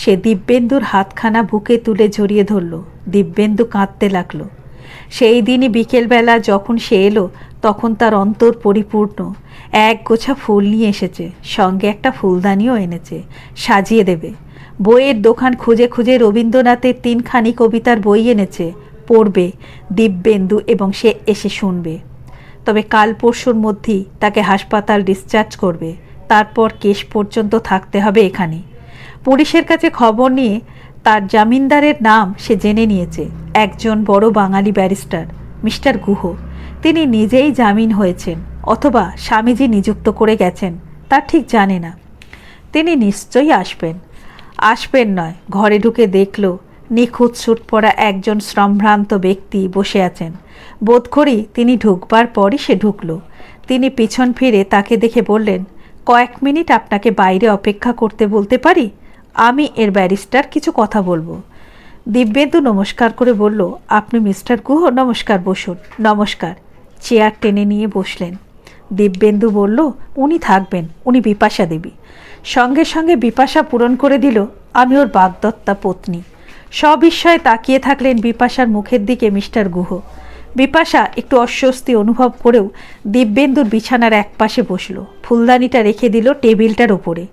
সে দিব্যেন্দুর হাতখানা বুকে তুলে জড়িয়ে ধরল। দিব্যেন্দু কাঁদতে লাগলো। সেই দিনই বিকেলবেলা যখন সে এলো, তখন তার অন্তর পরিপূর্ণ। এক গোছা ফুল নিয়ে এসেছে, সঙ্গে একটা ফুলদানিও এনেছে, সাজিয়ে দেবে। বইয়ের দোকান খুঁজে খুঁজে রবীন্দ্রনাথের 3খানি কবিতার বই এনেছে, পড়বে দিব্যেন্দু এবং সে এসে শুনবে। তবে কাল পরশুর মধ্যেই তাকে হাসপাতাল ডিসচার্জ করবে। তারপর কেশ পর্যন্ত থাকতে হবে এখানে। পুলিশের কাছে খবর নিয়ে তার জামিনদারের নাম সে জেনে নিয়েছে, একজন বড় বাঙালি ব্যারিস্টার, মিস্টার গুহ। তিনি নিজেই জামিন হয়েছেন অথবা স্বামীজি নিযুক্ত করে গেছেন, তা ঠিক জানে না। তিনি নিশ্চয়ই আসবেন। আসবেন নয়, ঘরে ঢুকে দেখল নিখুঁত স্যুট পরা একজন সম্ভ্রান্ত ব্যক্তি বসে আছেন। বোধ করি তিনি ঢুকবার পরই সে ঢুকল। তিনি পিছন ফিরে তাকে দেখে বললেন, কয়েক মিনিট আপনাকে বাইরে অপেক্ষা করতে বলতে পারি? আমি এর ব্যারিস্টার, কিছু কথা বলবো। দিব্যেন্দু নমস্কার করে বলল, আপনি মিস্টার গুহ? নমস্কার, বসুন। নমস্কার। চেয়ার টেনে নিয়ে বসলেন। দিব্যেন্দু বলল, উনি থাকবেন, উনি বিপাশা দেবী। সঙ্গে সঙ্গে বিপাশা পূরণ করে দিল, আমি ওর বাগদত্তা পত্নী। সবিস্ময়ে তাকিয়ে থাকলেন বিপাশার মুখের দিকে মিস্টার গুহ। বিপাশা একটু অস্বস্তি অনুভব করেও দিব্যেন্দুর বিছানার এক পাশে বসল, ফুলদানিটা রেখে দিল টেবিলটার ওপরে।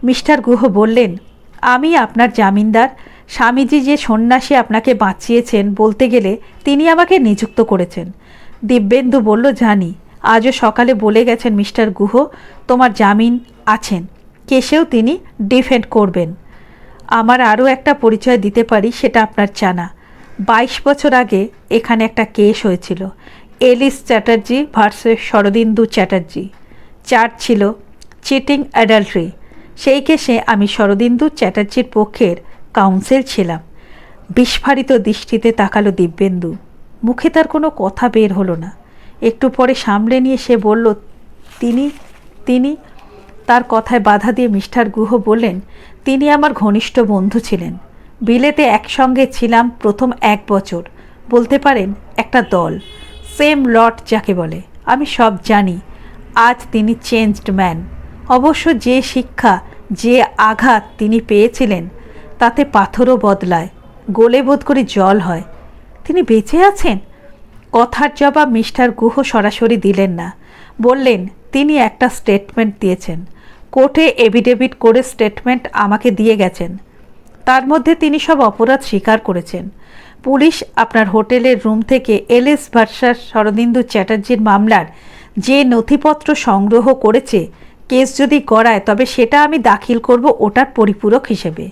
মিস্টার গুহ বললেন, আমি আপনার জামিনদার। স্বামীজি যে সন্ন্যাসী আপনাকে বাঁচিয়েছেন, বলতে গেলে তিনি আমাকে নিযুক্ত করেছেন। দিব্যেন্দু বলল, জানি। আজও সকালে বলে গেছেন মিস্টার গুহ, তোমার জামিন আছেন, কেসেও তিনি ডিফেন্ড করবেন। আমার আরও একটা পরিচয় দিতে পারি, সেটা আপনার জানা। 22 বছর আগে এখানে একটা কেস হয়েছিল, Alice Chatterjee versus Sharadindu Chatterjee. Charge ছিল চিটিং অ্যাডাল্ট্রি। সেই কেসে আমি শরদিন্দু চ্যাটার্জির পক্ষের কাউন্সিল ছিলাম। বিস্ফারিত দৃষ্টিতে তাকালো দিব্যেন্দু। মুখে তার কোনো কথা বের হলো না। একটু পরে সামলে নিয়ে সে বলল, তিনি তার কথায় বাধা দিয়ে মিস্টার গুহ বললেন, তিনি আমার ঘনিষ্ঠ বন্ধু ছিলেন। বিলেতে একসঙ্গে ছিলাম প্রথম 1 বছর, বলতে পারেন একটা দল, সেম লট যাকে বলে। আমি সব জানি। আজ তিনি চেঞ্জড ম্যান। অবশ্য যে শিক্ষা, যে আঘাত তিনি পেয়েছিলেন তাতে পাথরও বদলায়, গলে বোধ করে জল হয়। তিনি বেঁচে আছেন? কথার জবাব মিস্টার গুহ সরাসরি দিলেন না। বললেন, তিনি একটা স্টেটমেন্ট দিয়েছেন, কোর্টে এফিডেভিট করে স্টেটমেন্ট আমাকে দিয়ে গেছেন। তার মধ্যে তিনি সব অপরাধ স্বীকার করেছেন। পুলিশ আপনার হোটেলের রুম থেকে এলএস ভার্সাস শরদিন্দু চ্যাটার্জির মামলার যে নথিপত্র সংগ্রহ করেছে, কেস যদি করায় তবে সেটা আমি দাখিল করব ওটার পরিপূরক হিসেবে।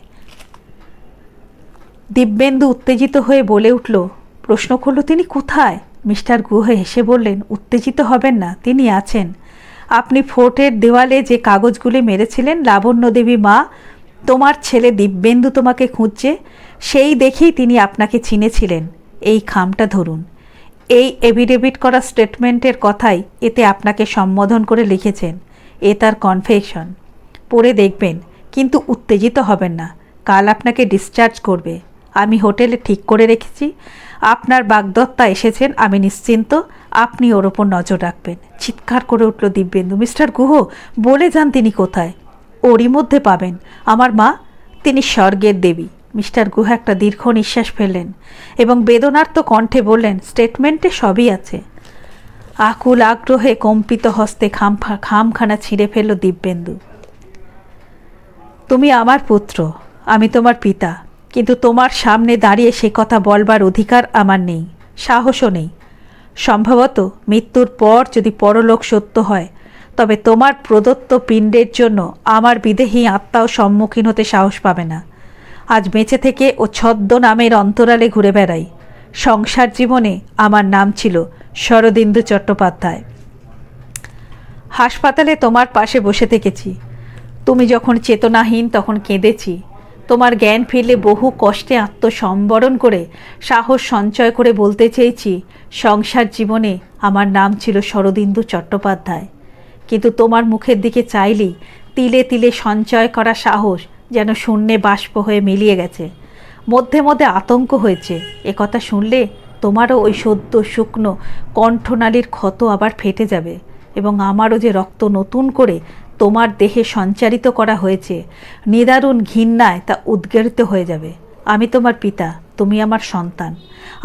দিব্যেন্দু উত্তেজিত হয়ে বলে উঠল। প্রশ্ন করল, তিনি কোথায়? মিস্টার গুহ হেসে বললেন, উত্তেজিত হবেন না, তিনি আছেন। আপনি ফোর্টের দেওয়ালে যে কাগজগুলি মেরেছিলেন, লাবণ্য দেবী মা, তোমার ছেলে দিব্যেন্দু তোমাকে খুঁজছে, সেই দেখেই তিনি আপনাকে চিনেছিলেন। এই খামটা ধরুন। এই এফিডেভিট করা স্টেটমেন্টের কথাই এতে আপনাকে সম্বোধন করে লিখেছেন। এ তার কনফেশন। পড়ে দেখবেন, কিন্তু উত্তেজিত হবেন না। কাল আপনাকে ডিসচার্জ করবে। আমি হোটেলে ঠিক করে রেখেছি। আপনার বাগদত্তা এসেছেন, আমি নিশ্চিন্ত। আপনি ওর ওপর নজর রাখবেন। চিৎকার করে উঠল দিব্যেন্দু। মিস্টার গুহ, বলে যান তিনি কোথায়? ওরই মধ্যে পাবেন। আমার মা, তিনি স্বর্গের দেবী। মিস্টার গুহ একটা দীর্ঘ নিঃশ্বাস ফেললেন এবং বেদনার্ত কণ্ঠে বললেন, স্টেটমেন্টে সবই আছে। আকুল আগ্রহে কম্পিত হস্তে খামখানা ছিঁড়ে ফেলল দিব্যেন্দু। তুমি আমার পুত্র, আমি তোমার পিতা, কিন্তু তোমার সামনে দাঁড়িয়ে সে কথা বলবার অধিকার আমার নেই, সাহসও নেই। সম্ভবত মৃত্যুর পর যদি পরলোক সত্য হয়, তবে তোমার প্রদত্ত পিণ্ডের জন্য আমার বিদেহী আত্মাও সম্মুখীন হতে সাহস পাবে না। আজ বেঁচে থেকে ও ছদ্ম নামের অন্তরালে ঘুরে বেড়াই। সংসার জীবনে আমার নাম ছিল শরদিন্দু চট্টোপাধ্যায়। হাসপাতালে তোমার পাশে বসে থেকেছি। তুমি যখন চেতনাহীন তখন কেঁদেছি। তোমার জ্ঞান ফিরলে বহু কষ্টে আত্মসম্বরণ করে সাহস সঞ্চয় করে বলতে চেয়েছি, সংসার জীবনে আমার নাম ছিল শরদিন্দু চট্টোপাধ্যায়। কিন্তু তোমার মুখের দিকে চাইলেই তিলে তিলে সঞ্চয় করা সাহস যেন শূন্যে বাষ্প হয়ে মিলিয়ে গেছে। মধ্যে মধ্যে আতঙ্ক হয়েছে, একথা শুনলে তোমারও ওই সদ্য শুকনো কণ্ঠনালীর ক্ষত আবার ফেটে যাবে এবং আমারও যে রক্ত নতুন করে তোমার দেহে সঞ্চারিত করা হয়েছে, নিদারুণ ঘৃণায় তা উদ্গারিত হয়ে যাবে। আমি তোমার পিতা, তুমি আমার সন্তান,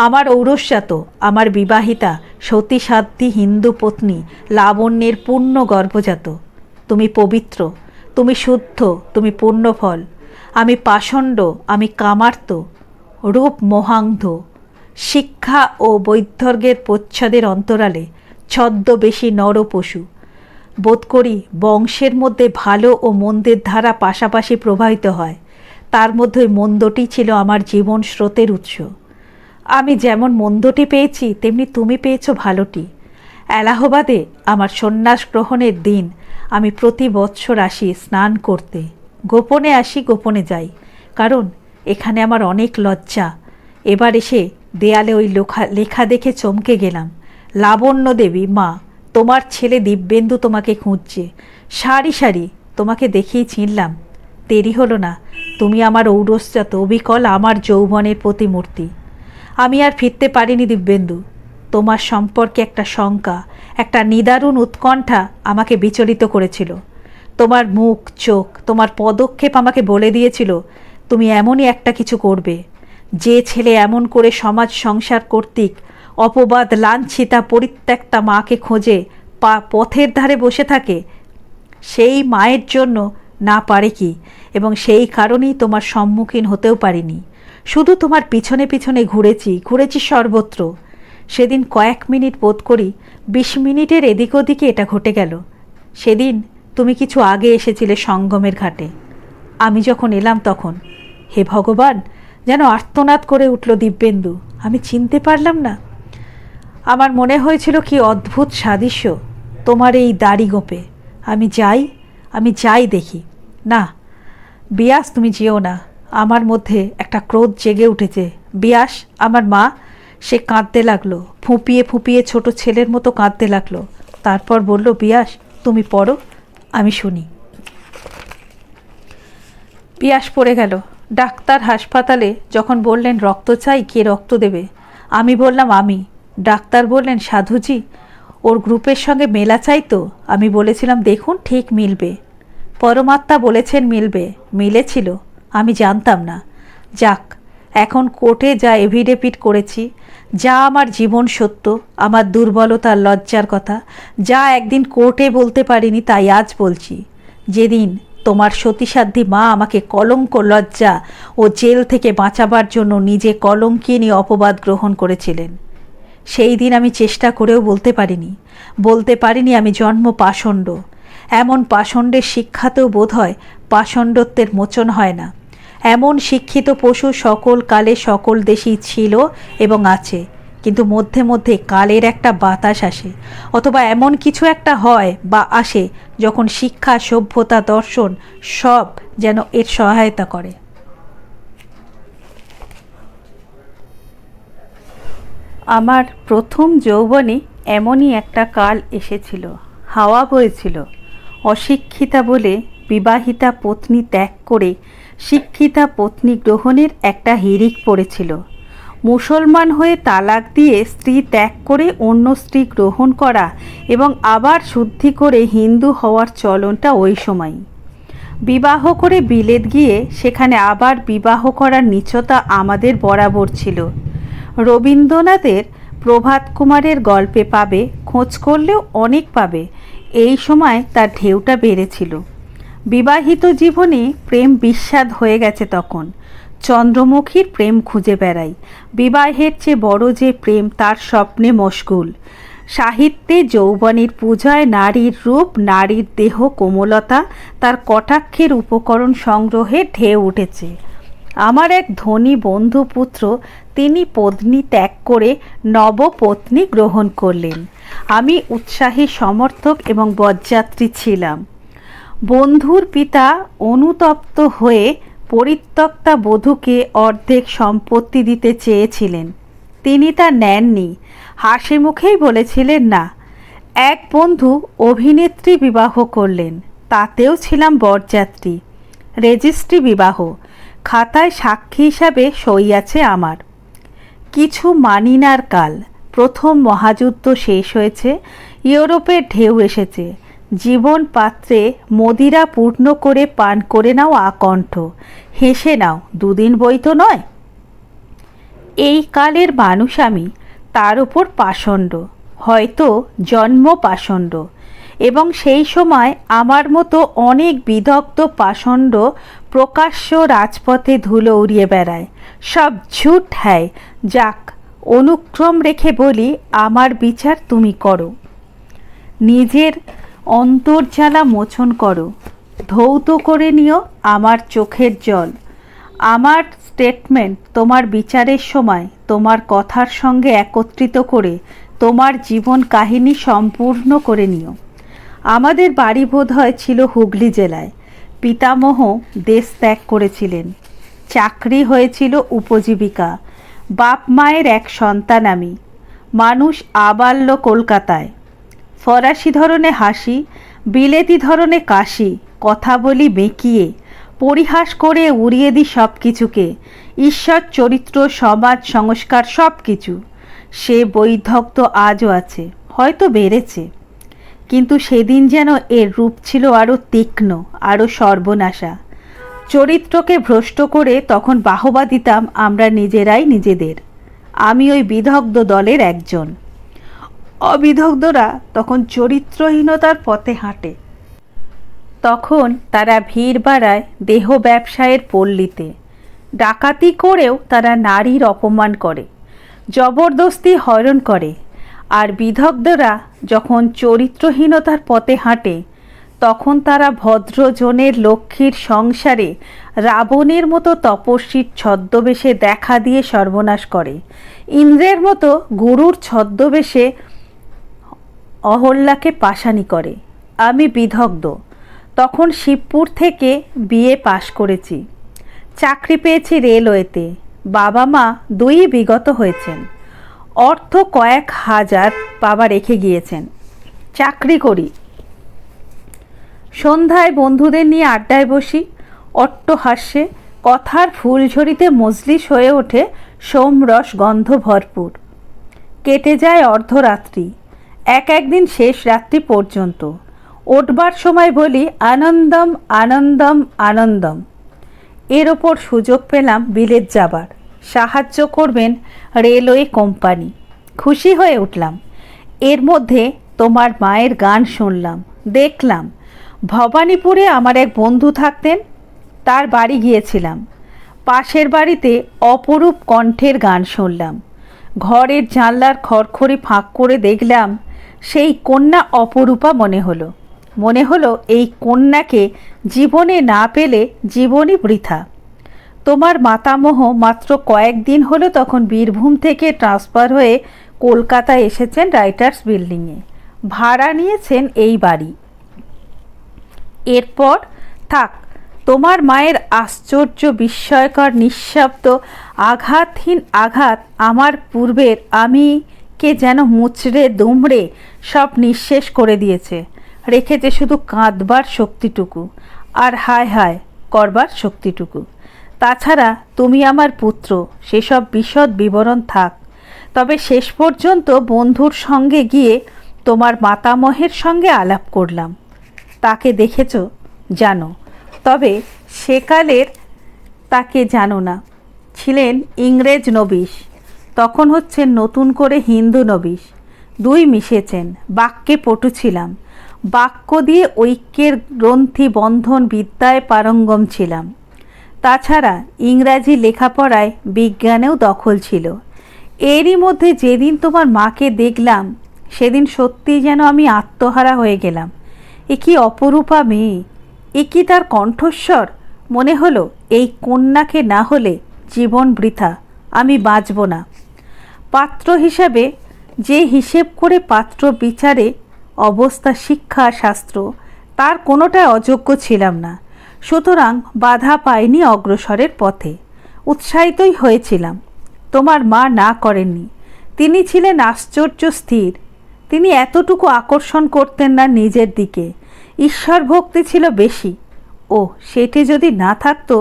আমার ঔরস্যাত, আমার বিবাহিতা সতীসাধ্যী হিন্দু পত্নী লাবণ্যের পূর্ণ গর্ভজাত। তুমি পবিত্র, তুমি শুদ্ধ, তুমি পূর্ণফল। আমি পাষণ্ড, আমি কামার্ত, রূপ মোহান্ধ, শিক্ষা ও বৈধর্যের প্রচ্ছদের অন্তরালে ছদ্মবেশী নর পশু। বোধ করি বংশের মধ্যে ভালো ও মন্দের ধারা পাশাপাশি প্রবাহিত হয়। তার মধ্যে মন্দটি ছিল আমার জীবন স্রোতের উৎস। আমি যেমন মন্দটি পেয়েছি, তেমনি তুমি পেয়েছ ভালোটি। এলাহাবাদে আমার সন্ন্যাস গ্রহণের দিন আমি প্রতি বৎসর আসি স্নান করতে। গোপনে আসি, গোপনে যাই, কারণ এখানে আমার অনেক লজ্জা। এবার এসে দেয়ালে ওই লেখা দেখে চমকে গেলাম, লাবণ্য দেবী মা, তোমার ছেলে দিব্যেন্দু তোমাকে খুঁজছে। সারি সারি তোমাকে দেখেই চিনলাম। দেরি হলো না, তুমি আমার ঔরসজাত, অবিকল আমার যৌবনের প্রতিমূর্তি। আমি আর ফিরতে পারিনি দিব্যেন্দু। তোমার সম্পর্কে একটা শঙ্কা, একটা নিদারুণ উৎকণ্ঠা আমাকে বিচলিত করেছিল। তোমার মুখ, চোখ, তোমার পদক্ষেপ আমাকে বলে দিয়েছিল তুমি এমনই একটা কিছু করবে। যে ছেলে এমন করে সমাজ সংসার কর্তৃক অপবাদ লাঞ্ছিতা পরিত্যক্তা মাকে খোঁজে পথের ধারে বসে থাকে, সেই মায়ের জন্য না পারে কি, এবং সেই কারণেই তোমার সম্মুখীন হতেও পারিনি। শুধু তোমার পিছনে পিছনে ঘুরেছি সর্বত্র। সেদিন কয়েক মিনিট বোধ করি 20 মিনিটের এদিক ওদিকে এটা ঘটে গেল। সেদিন তুমি কিছু আগে এসেছিলে সঙ্গমের ঘাটে। আমি যখন এলাম তখন, হে ভগবান, যেন আর্তনাদ করে উঠল দিব্যেন্দু। আমি চিনতে পারলাম না। আমার মনে হয়েছিল কি অদ্ভুত সাদৃশ্য তোমার এই দাড়ি গোপে। আমি যাই দেখি। না বিয়াস, তুমি যেও না। আমার মধ্যে একটা ক্রোধ জেগে উঠেছে। বিয়াস, আমার মা, সে কাঁদতে লাগলো, ফুঁপিয়ে ফুঁপিয়ে ছোট ছেলের মতো কাঁদতে লাগলো। তারপর বলল, বিয়াস তুমি পড়ো, আমি শুনি। বিয়াস পড়ে গেল। ডাক্তার হাসপাতালে যখন বললেন রক্ত চাই, কে রক্ত দেবে? আমি বললাম আমি। ডাক্তার বললেন, সাধুজি ওর গ্রুপের সঙ্গে মেলা চাইতো। আমি বলেছিলাম দেখুন ঠিক মিলবে। পরমাত্মা বলেছেন মিলবে, মিলেছিল, আমি জানতাম না। যাক, এখন কোর্টে যা এভিডেভিট করেছি, যা আমার জীবন সত্য, আমার দুর্বলতার লজ্জার কথা, যা একদিন কোর্টে বলতে পারিনি তাই আজ বলছি। যেদিন তোমার সতীসাধ্যী মা আমাকে কলঙ্ক, লজ্জা ও জেল থেকে বাঁচাবার জন্য নিজে কলঙ্কিনী অপবাদ গ্রহণ করেছিলেন, সেই দিন আমি চেষ্টা করেও বলতে পারিনি আমি জন্ম পাষণ্ড। এমন পাষণ্ডের শিক্ষাতেও বোধ হয় পাষণ্ডত্বের মোচন হয় না। এমন শিক্ষিত পশু সকল কালে সকল দেশেই ছিল এবং আছে, কিন্তু মধ্যে মধ্যে কালের একটা বাতাস আসে, অথবা এমন কিছু একটা হয় বা আসে যখন শিক্ষা, সভ্যতা, দর্শন সব যেন এর সহায়তা করে। আমার প্রথম যৌবনে এমনই একটা কাল এসেছিল। হাওয়া বয়েছিল। অশিক্ষিতা বলে বিবাহিতা পত্নী ত্যাগ করে শিক্ষিতা পত্নী গ্রহণের একটা হিড়িক পড়েছিল। মুসলমান হয়ে তালাক দিয়ে স্ত্রী ত্যাগ করে অন্য স্ত্রী গ্রহণ করা এবং আবার শুদ্ধি করে হিন্দু হওয়ার চলনটা ওই সময়ই। বিবাহ করে বিলেত গিয়ে সেখানে আবার বিবাহ করার নিচতা আমাদের বরাবর ছিল। রবীন্দ্রনাথের প্রভাত কুমারের গল্পে পাবে, খোঁজ করলেও অনেক পাবে। এই সময় তার ঢেউটা বেড়েছিল। বিবাহিত জীবনে প্রেম বিস্বাদ হয়ে গেছে তখন। চন্দ্রমুখীর প্রেম খুঁজে বেড়াই। বিবাহের চেয়ে বড় যে প্রেম তার স্বপ্নে মশগুল। সাহিত্যে যৌবনের পূজায় নারীর রূপ, নারীর দেহ কোমলতা, তার কটাক্ষের উপকরণ সংগ্রহে ঢেউ উঠেছে। আমার এক ধনী বন্ধু পুত্র, তিনি পত্নী ত্যাগ করে নবপত্নী গ্রহণ করলেন। আমি উৎসাহী সমর্থক এবং বরযাত্রী ছিলাম। বন্ধুর পিতা অনুতপ্ত হয়ে পরিত্যক্তা বধূকে অর্ধেক সম্পত্তি দিতে চেয়েছিলেন। তিনি তা নেননি, হাসি মুখেই বলেছিলেন না। এক বন্ধু অভিনেত্রী বিবাহ করলেন, তাতেও ছিলাম বরযাত্রী। রেজিস্ট্রি বিবাহ, খাতায় সাক্ষী হিসাবে সই আছে আমার। কিছু মানিনার কাল। প্রথম মহাযুদ্ধ শেষ হয়েছে, ইউরোপের ঢেউ এসেছে। জীবন পাত্রে মদিরা পূর্ণ করে পান করে নাও আকণ্ঠ, হেসে নাও, দুদিন বই তো নয়। এই কালের মানুষ আমি, তার উপর পাষণ্ড, হয়তো জন্ম পাষণ্ড। এবং সেই সময় আমার মতো অনেক বিদগ্ধ পাষণ্ড প্রকাশ্য রাজপথে ধুলো উড়িয়ে বেড়ায়। সব ঝুট হ্যায়। যাক, অনুক্রম রেখে বলি, আমার বিচার তুমি করো। নিজের অন্তর্জ্বালা মোচন করো, ধৌত করে নিও আমার চোখের জল। আমার স্টেটমেন্ট তোমার বিচারের সময় তোমার কথার সঙ্গে একত্রিত করে তোমার জীবন কাহিনী সম্পূর্ণ করে নিও। আমাদের বাড়ি বোধহয় ছিল হুগলি জেলায়। পিতামহ দেশ ত্যাগ করেছিলেন, চাকরি হয়েছিল উপজীবিকা। বাপ মায়ের এক সন্তান আমি। মানুষ আবাল্য কলকাতায়। ফরাসি ধরনে হাসি, বিলেতি ধরনে কাশি, কথা বলি বেঁকিয়ে, পরিহাস করে উড়িয়ে দিই সব কিছুকে, ঈশ্বর, চরিত্র, সমাজ, সংস্কার, সব কিছু। সে বৈধব্য আজও আছে, হয়তো বেড়েছে, কিন্তু সেদিন যেন এর রূপ ছিল আরও তীক্ষ্ণ, আরও সর্বনাশা। চরিত্রকে ভ্রষ্ট করে তখন বাহবা দিতাম আমরা নিজেরাই নিজেদের। আমি ওই বিদগ্ধ দলের একজন। অবিদগ্ধরা তখন চরিত্রহীনতার পথে হাঁটে। তখন তারা ভিড় বাড়ায় দেহ ব্যবসায়ের পল্লীতে। ডাকাতি করেও তারা নারীর অপমান করে, জবরদস্তি হয়রান করে। আর বিদগ্ধরা যখন চরিত্রহীনতার পথে হাঁটে, তখন তারা ভদ্রজনের লক্ষ্মীর সংসারে রাবণের মতো তপস্বীর ছদ্মবেশে দেখা দিয়ে সর্বনাশ করে, ইন্দ্রের মতো গুরুর ছদ্মবেশে অহল্যাকে পাশানি করে। আমি বিদগ্ধ। তখন শিবপুর থেকে বিএ পাশ করেছি, চাকরি পেয়েছি রেলওয়েতে। বাবা মা দুই বিগত হয়েছেন, অর্থ কয়েক হাজার বাবা রেখে গিয়েছেন। চাকরি করি, সন্ধ্যায় বন্ধুদের নিয়ে আড্ডায় বসি, অট্টহাস্যে কথার ফুলঝুরিতে মজলিস হয়ে ওঠে সোমরস গন্ধ ভরপুর। কেটে যায় অর্ধরাত্রি। একদিন শেষ রাত্রি পর্যন্ত। উঠবার সময় বলি আনন্দম আনন্দম আনন্দম। এর ওপর সুযোগ পেলাম বিলেত যাবার, সাহায্য করবেন রেলওয়ে কোম্পানি। খুশি হয়ে উঠলাম। এর মধ্যে তোমার মায়ের গান শুনলাম, দেখলাম। ভবানীপুরে আমার এক বন্ধু থাকতেন, তার বাড়ি গিয়েছিলাম। পাশের বাড়িতে অপরূপ কণ্ঠের গান শুনলাম। ঘরের জানলার খড়খড়ি ফাঁক করে দেখলাম সেই কন্যা অপরূপা মনে হলো এই কন্যাকে জীবনে না পেলে জীবনই বৃথা। তোমার মাতামহ মাত্র কয়েকদিন হলো তখন বীরভূম থেকে ট্রান্সফার হয়ে কলকাতায় এসেছেন রাইটার্স বিল্ডিংয়ে, ভাড়া নিয়েছেন এই বাড়ি। এরপর থাক, তোমার মায়ের আশ্চর্য বিস্ময়কর নিঃশব্দ আঘাতহীন আঘাত আমার পূর্বের আমিকে যেন মুচড়ে দুমড়ে সব নিঃশেষ করে দিয়েছে। রেখেছে শুধু কাঁদবার শক্তিটুকু আর হায় হায় করবার শক্তিটুকু। তাছাড়া তুমি আমার পুত্র, সেসব বিশদ বিবরণ থাক। তবে শেষ পর্যন্ত বন্ধুর সঙ্গে গিয়ে তোমার মাতামহের সঙ্গে আলাপ করলাম। তাকে দেখেছ? জানো, তবে সেকালের তাকে জানো না। ছিলেন ইংরেজ নবিশ, তখন হচ্ছেন নতুন করে হিন্দু নবিশ। দুই মিশেছেন। বাক্যে পটু ছিলাম, বাক্য দিয়ে ঐক্যের গ্রন্থি বন্ধন বিদ্যায় পারঙ্গম ছিলাম। তাছাড়া ইংরাজি লেখাপড়ায় বিজ্ঞানেও দখল ছিল। এরই মধ্যে যেদিন তোমার মাকে দেখলাম সেদিন সত্যিই যেন আমি আত্মহারা হয়ে গেলাম। এ কি অপরূপা মেয়ে, এ কি তার কণ্ঠস্বর! মনে হলো এই কন্যাকে না হলে জীবন বৃথা, আমি বাঁচব না। পাত্র হিসাবে যে হিসেব করে পাত্র বিচারে অবস্থা, শিক্ষা, শাস্ত্র, তার কোনোটাই অযোগ্য ছিলাম না। সুতরাং বাধা পাইনি অগ্রসরের পথে, উৎসাহিতই হয়েছিলাম। তোমার মা না করেননি। তিনি ছিলেন আশ্চর্য স্থির। তিনি এতটুকু আকর্ষণ করতেন না নিজের দিকে। ঈশ্বর ভক্তি ছিল বেশি। ও সেটি যদি না থাকতো!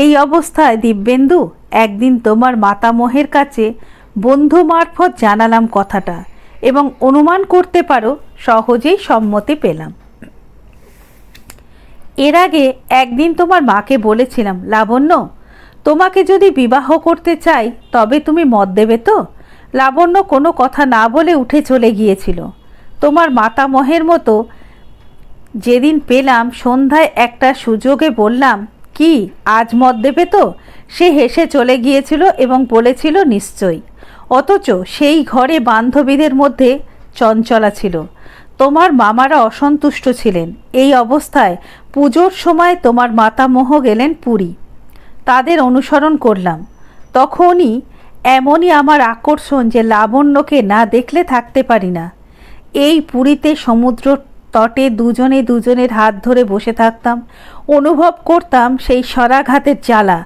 এই অবস্থায় দিব্যেন্দু একদিন তোমার মাতামহের কাছে বন্ধু মারফত জানালাম কথাটা, এবং অনুমান করতে পারো সহজেই সম্মতি পেলাম। এর আগে একদিন তোমার মাকে বলেছিলাম, লাবণ্য, তোমাকে যদি বিবাহ করতে চাই তবে তুমি মত দেবে তো? লাবণ্য কোনো কথা না বলে উঠে চলে গিয়েছিল। তোমার মাতামহের মতো যেদিন পেলাম সন্ধ্যায় একটা সুযোগে বললাম, কি আজ মত দেবে তো? সে হেসে চলে গিয়েছিল এবং বলেছিল নিশ্চয়ই। অথচ সেই ঘরে বান্ধবীদের মধ্যে চঞ্চলা ছিল। তোমার মামারা অসন্তুষ্ট ছিলেন। এই অবস্থায় পুজোর সময় তোমার মাতামহ গেলেন পুরী। তাদের অনুসরণ করলাম। তখনই এমনই আমার আকর্ষণ যে লাবণ্যকে না দেখলে থাকতে পারি না। এই পুরীতে সমুদ্র তটে দুজনে দুজনের হাত ধরে বসে থাকতাম। অনুভব করতাম সেই স্বরাঘাতের জ্বালা,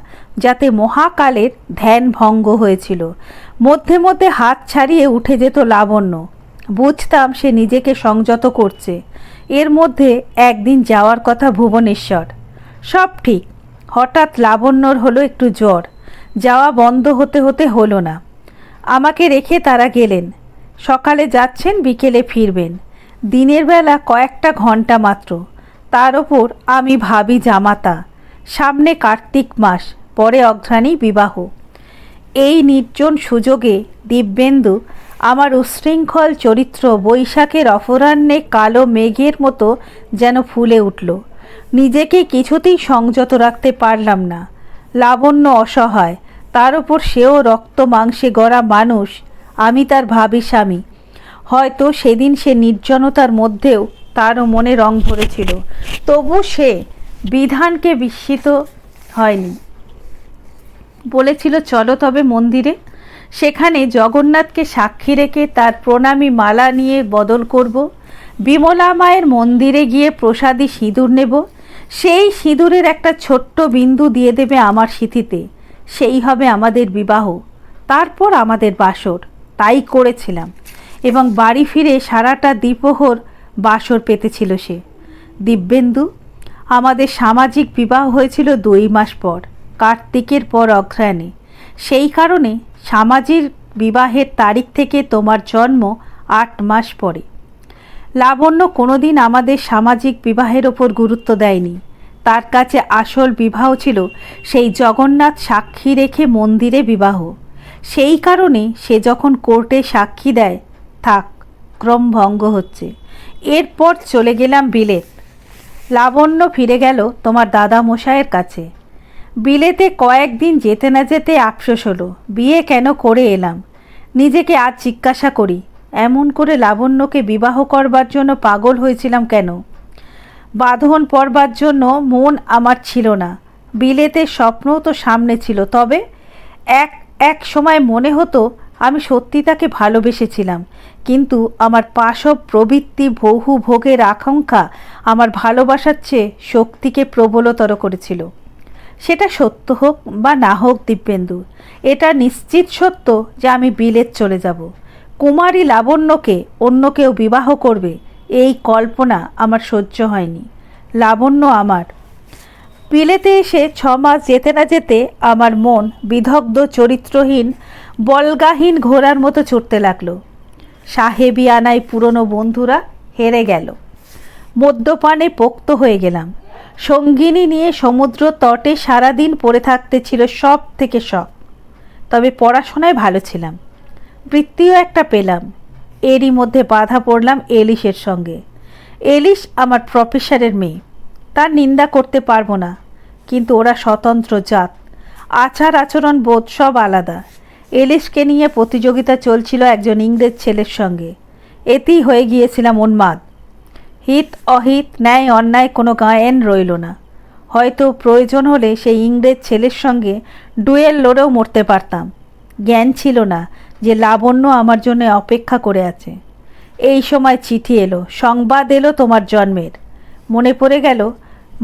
যাতে মহাকালের ধ্যান ভঙ্গ হয়েছিল। মধ্যে মধ্যে হাত ছাড়িয়ে উঠে যেত লাবণ্য। বুঝতাম সে নিজেকে সংযত করছে। এর মধ্যে একদিন যাওয়ার কথা ভুবনেশ্বর। সব ঠিক। হঠাৎ লাবণ্যর হলো একটু জ্বর। যাওয়া বন্ধ হতে হতে হলো না। আমাকে রেখে তারা গেলেন। সকালে যাচ্ছেন, বিকেলে ফিরবেন। দিনের বেলা কয়েকটা ঘন্টা মাত্র। তার ওপর আমি ভাবি জামাতা। সামনে কার্তিক মাস, পরে অঘ্রাণী বিবাহ। এই নির্জন সুযোগে দিব্যেন্দু আমার উচ্ছৃঙ্খল চরিত্র বৈশাখের অপরাহ্নে কালো মেঘের মতো যেন ফুলে উঠল। নিজেকে কিছুতেই সংযত রাখতে পারলাম না। লাবণ্য অসহায়, তার ওপর সেও রক্ত মাংসে গড়া মানুষ, আমি তার ভাবী স্বামী। হয়তো সেদিন সে নির্জনতার মধ্যেও তারও মনে রং ধরেছিল। তবু সে বিধানকে বিস্মিত হয়নি। বলেছিল, চলো তবে মন্দিরে। সেখানে জগন্নাথকে সাক্ষী রেখে তার প্রণামী মালা নিয়ে বদল করব। বিমলা মায়ের মন্দিরে গিয়ে প্রসাদী সিঁদুর নেব। সেই সিঁদুরের একটা ছোট্ট বিন্দু দিয়ে দেবে আমার সিঁথিতে। সেই হবে আমাদের বিবাহ, তারপর আমাদের বাসর। তাই করেছিলাম, এবং বাড়ি ফিরে সারাটা দ্বিপ্রহর বাসর পেতেছিল সে। দিব্যেন্দু, আমাদের সামাজিক বিবাহ হয়েছিল 2 মাস পর, কার্তিকের পর অঘ্রাণে। সেই কারণে সামাজিক বিবাহের তারিখ থেকে তোমার জন্ম 8 মাস পরে। লাবণ্য কোনোদিন আমাদের সামাজিক বিবাহের ওপর গুরুত্ব দেয়নি। তার কাছে আসল বিবাহ ছিল সেই জগন্নাথ সাক্ষী রেখে মন্দিরে বিবাহ। সেই কারণে সে যখন কোর্টে সাক্ষী দেয়, থাক, ক্রম ভঙ্গ হচ্ছে। এরপর চলে গেলাম বিলেত। লাবণ্য ফিরে গেল তোমার দাদা মশাইয়ের কাছে। বিলেতে কয়েকদিন যেতে না যেতে আফসোস হলো, বিয়ে কেন করে এলাম। নিজেকে আজ জিজ্ঞাসা করি, এমন করে লাবণ্যকে বিবাহ করবার জন্য পাগল হয়েছিলাম কেন। বাঁধন পড়বার জন্য মন আমার ছিল না। বিলেতের স্বপ্নও তো সামনে ছিল, তবে এক সময় মনে হতো আমি সত্যি তাকে ভালোবেসেছিলাম, কিন্তু আমার পাশব প্রবৃত্তি, বহু ভোগের আকাঙ্ক্ষা আমার ভালোবাসার চেয়ে শক্তিকে প্রবলতর করেছিল। সেটা সত্য হোক বা না হোক দিব্যেন্দু, এটা নিশ্চিত সত্য যে আমি বিলেত চলে যাব। কুমারী লাবণ্যকে অন্য কেউ বিবাহ করবে, এই কল্পনা আমার সহ্য হয়নি। লাবণ্য আমার। বিলেতে এসে 6 মাস যেতে না যেতে আমার মন বিদগ্ধ, চরিত্রহীন, বলগাহীন ঘোড়ার মতো ছুটতে লাগলো। সাহেবিয়ানায় পুরনো বন্ধুরা হেরে গেল। মদ্যপানে পোক্ত হয়ে গেলাম। সঙ্গিনী নিয়ে সমুদ্র তটে সারাদিন পড়ে থাকতে ছিল সব থেকে শখ। তবে পড়াশোনায় ভালো ছিলাম, বৃত্তিও একটা পেলাম। এরই মধ্যে বাধা পড়লাম এলিশের সঙ্গে। এলিশ আমার প্রফেসরের মেয়ে, তার নিন্দা করতে পারবো না, কিন্তু ওরা স্বতন্ত্র জাত, আচার আচরণ বোধ সব আলাদা। এলিশকে নিয়ে প্রতিযোগিতা চলছিল একজন ইংরেজ ছেলের সঙ্গে। এতেই হয়ে গিয়েছিলাম উন্মাদ। হিত অহিত, ন্যায় অন্যায় কোনো গায়েন রইল না। হয়তো প্রয়োজন হলে সেই ইংরেজ ছেলের সঙ্গে ডুয়েল লড়েও মরতে পারতাম। জ্ঞান ছিল না যে লাবণ্য আমার জন্য অপেক্ষা করে আছে। এই সময় চিঠি এলো, সংবাদ এলো তোমার জন্মের। মনে পড়ে গেল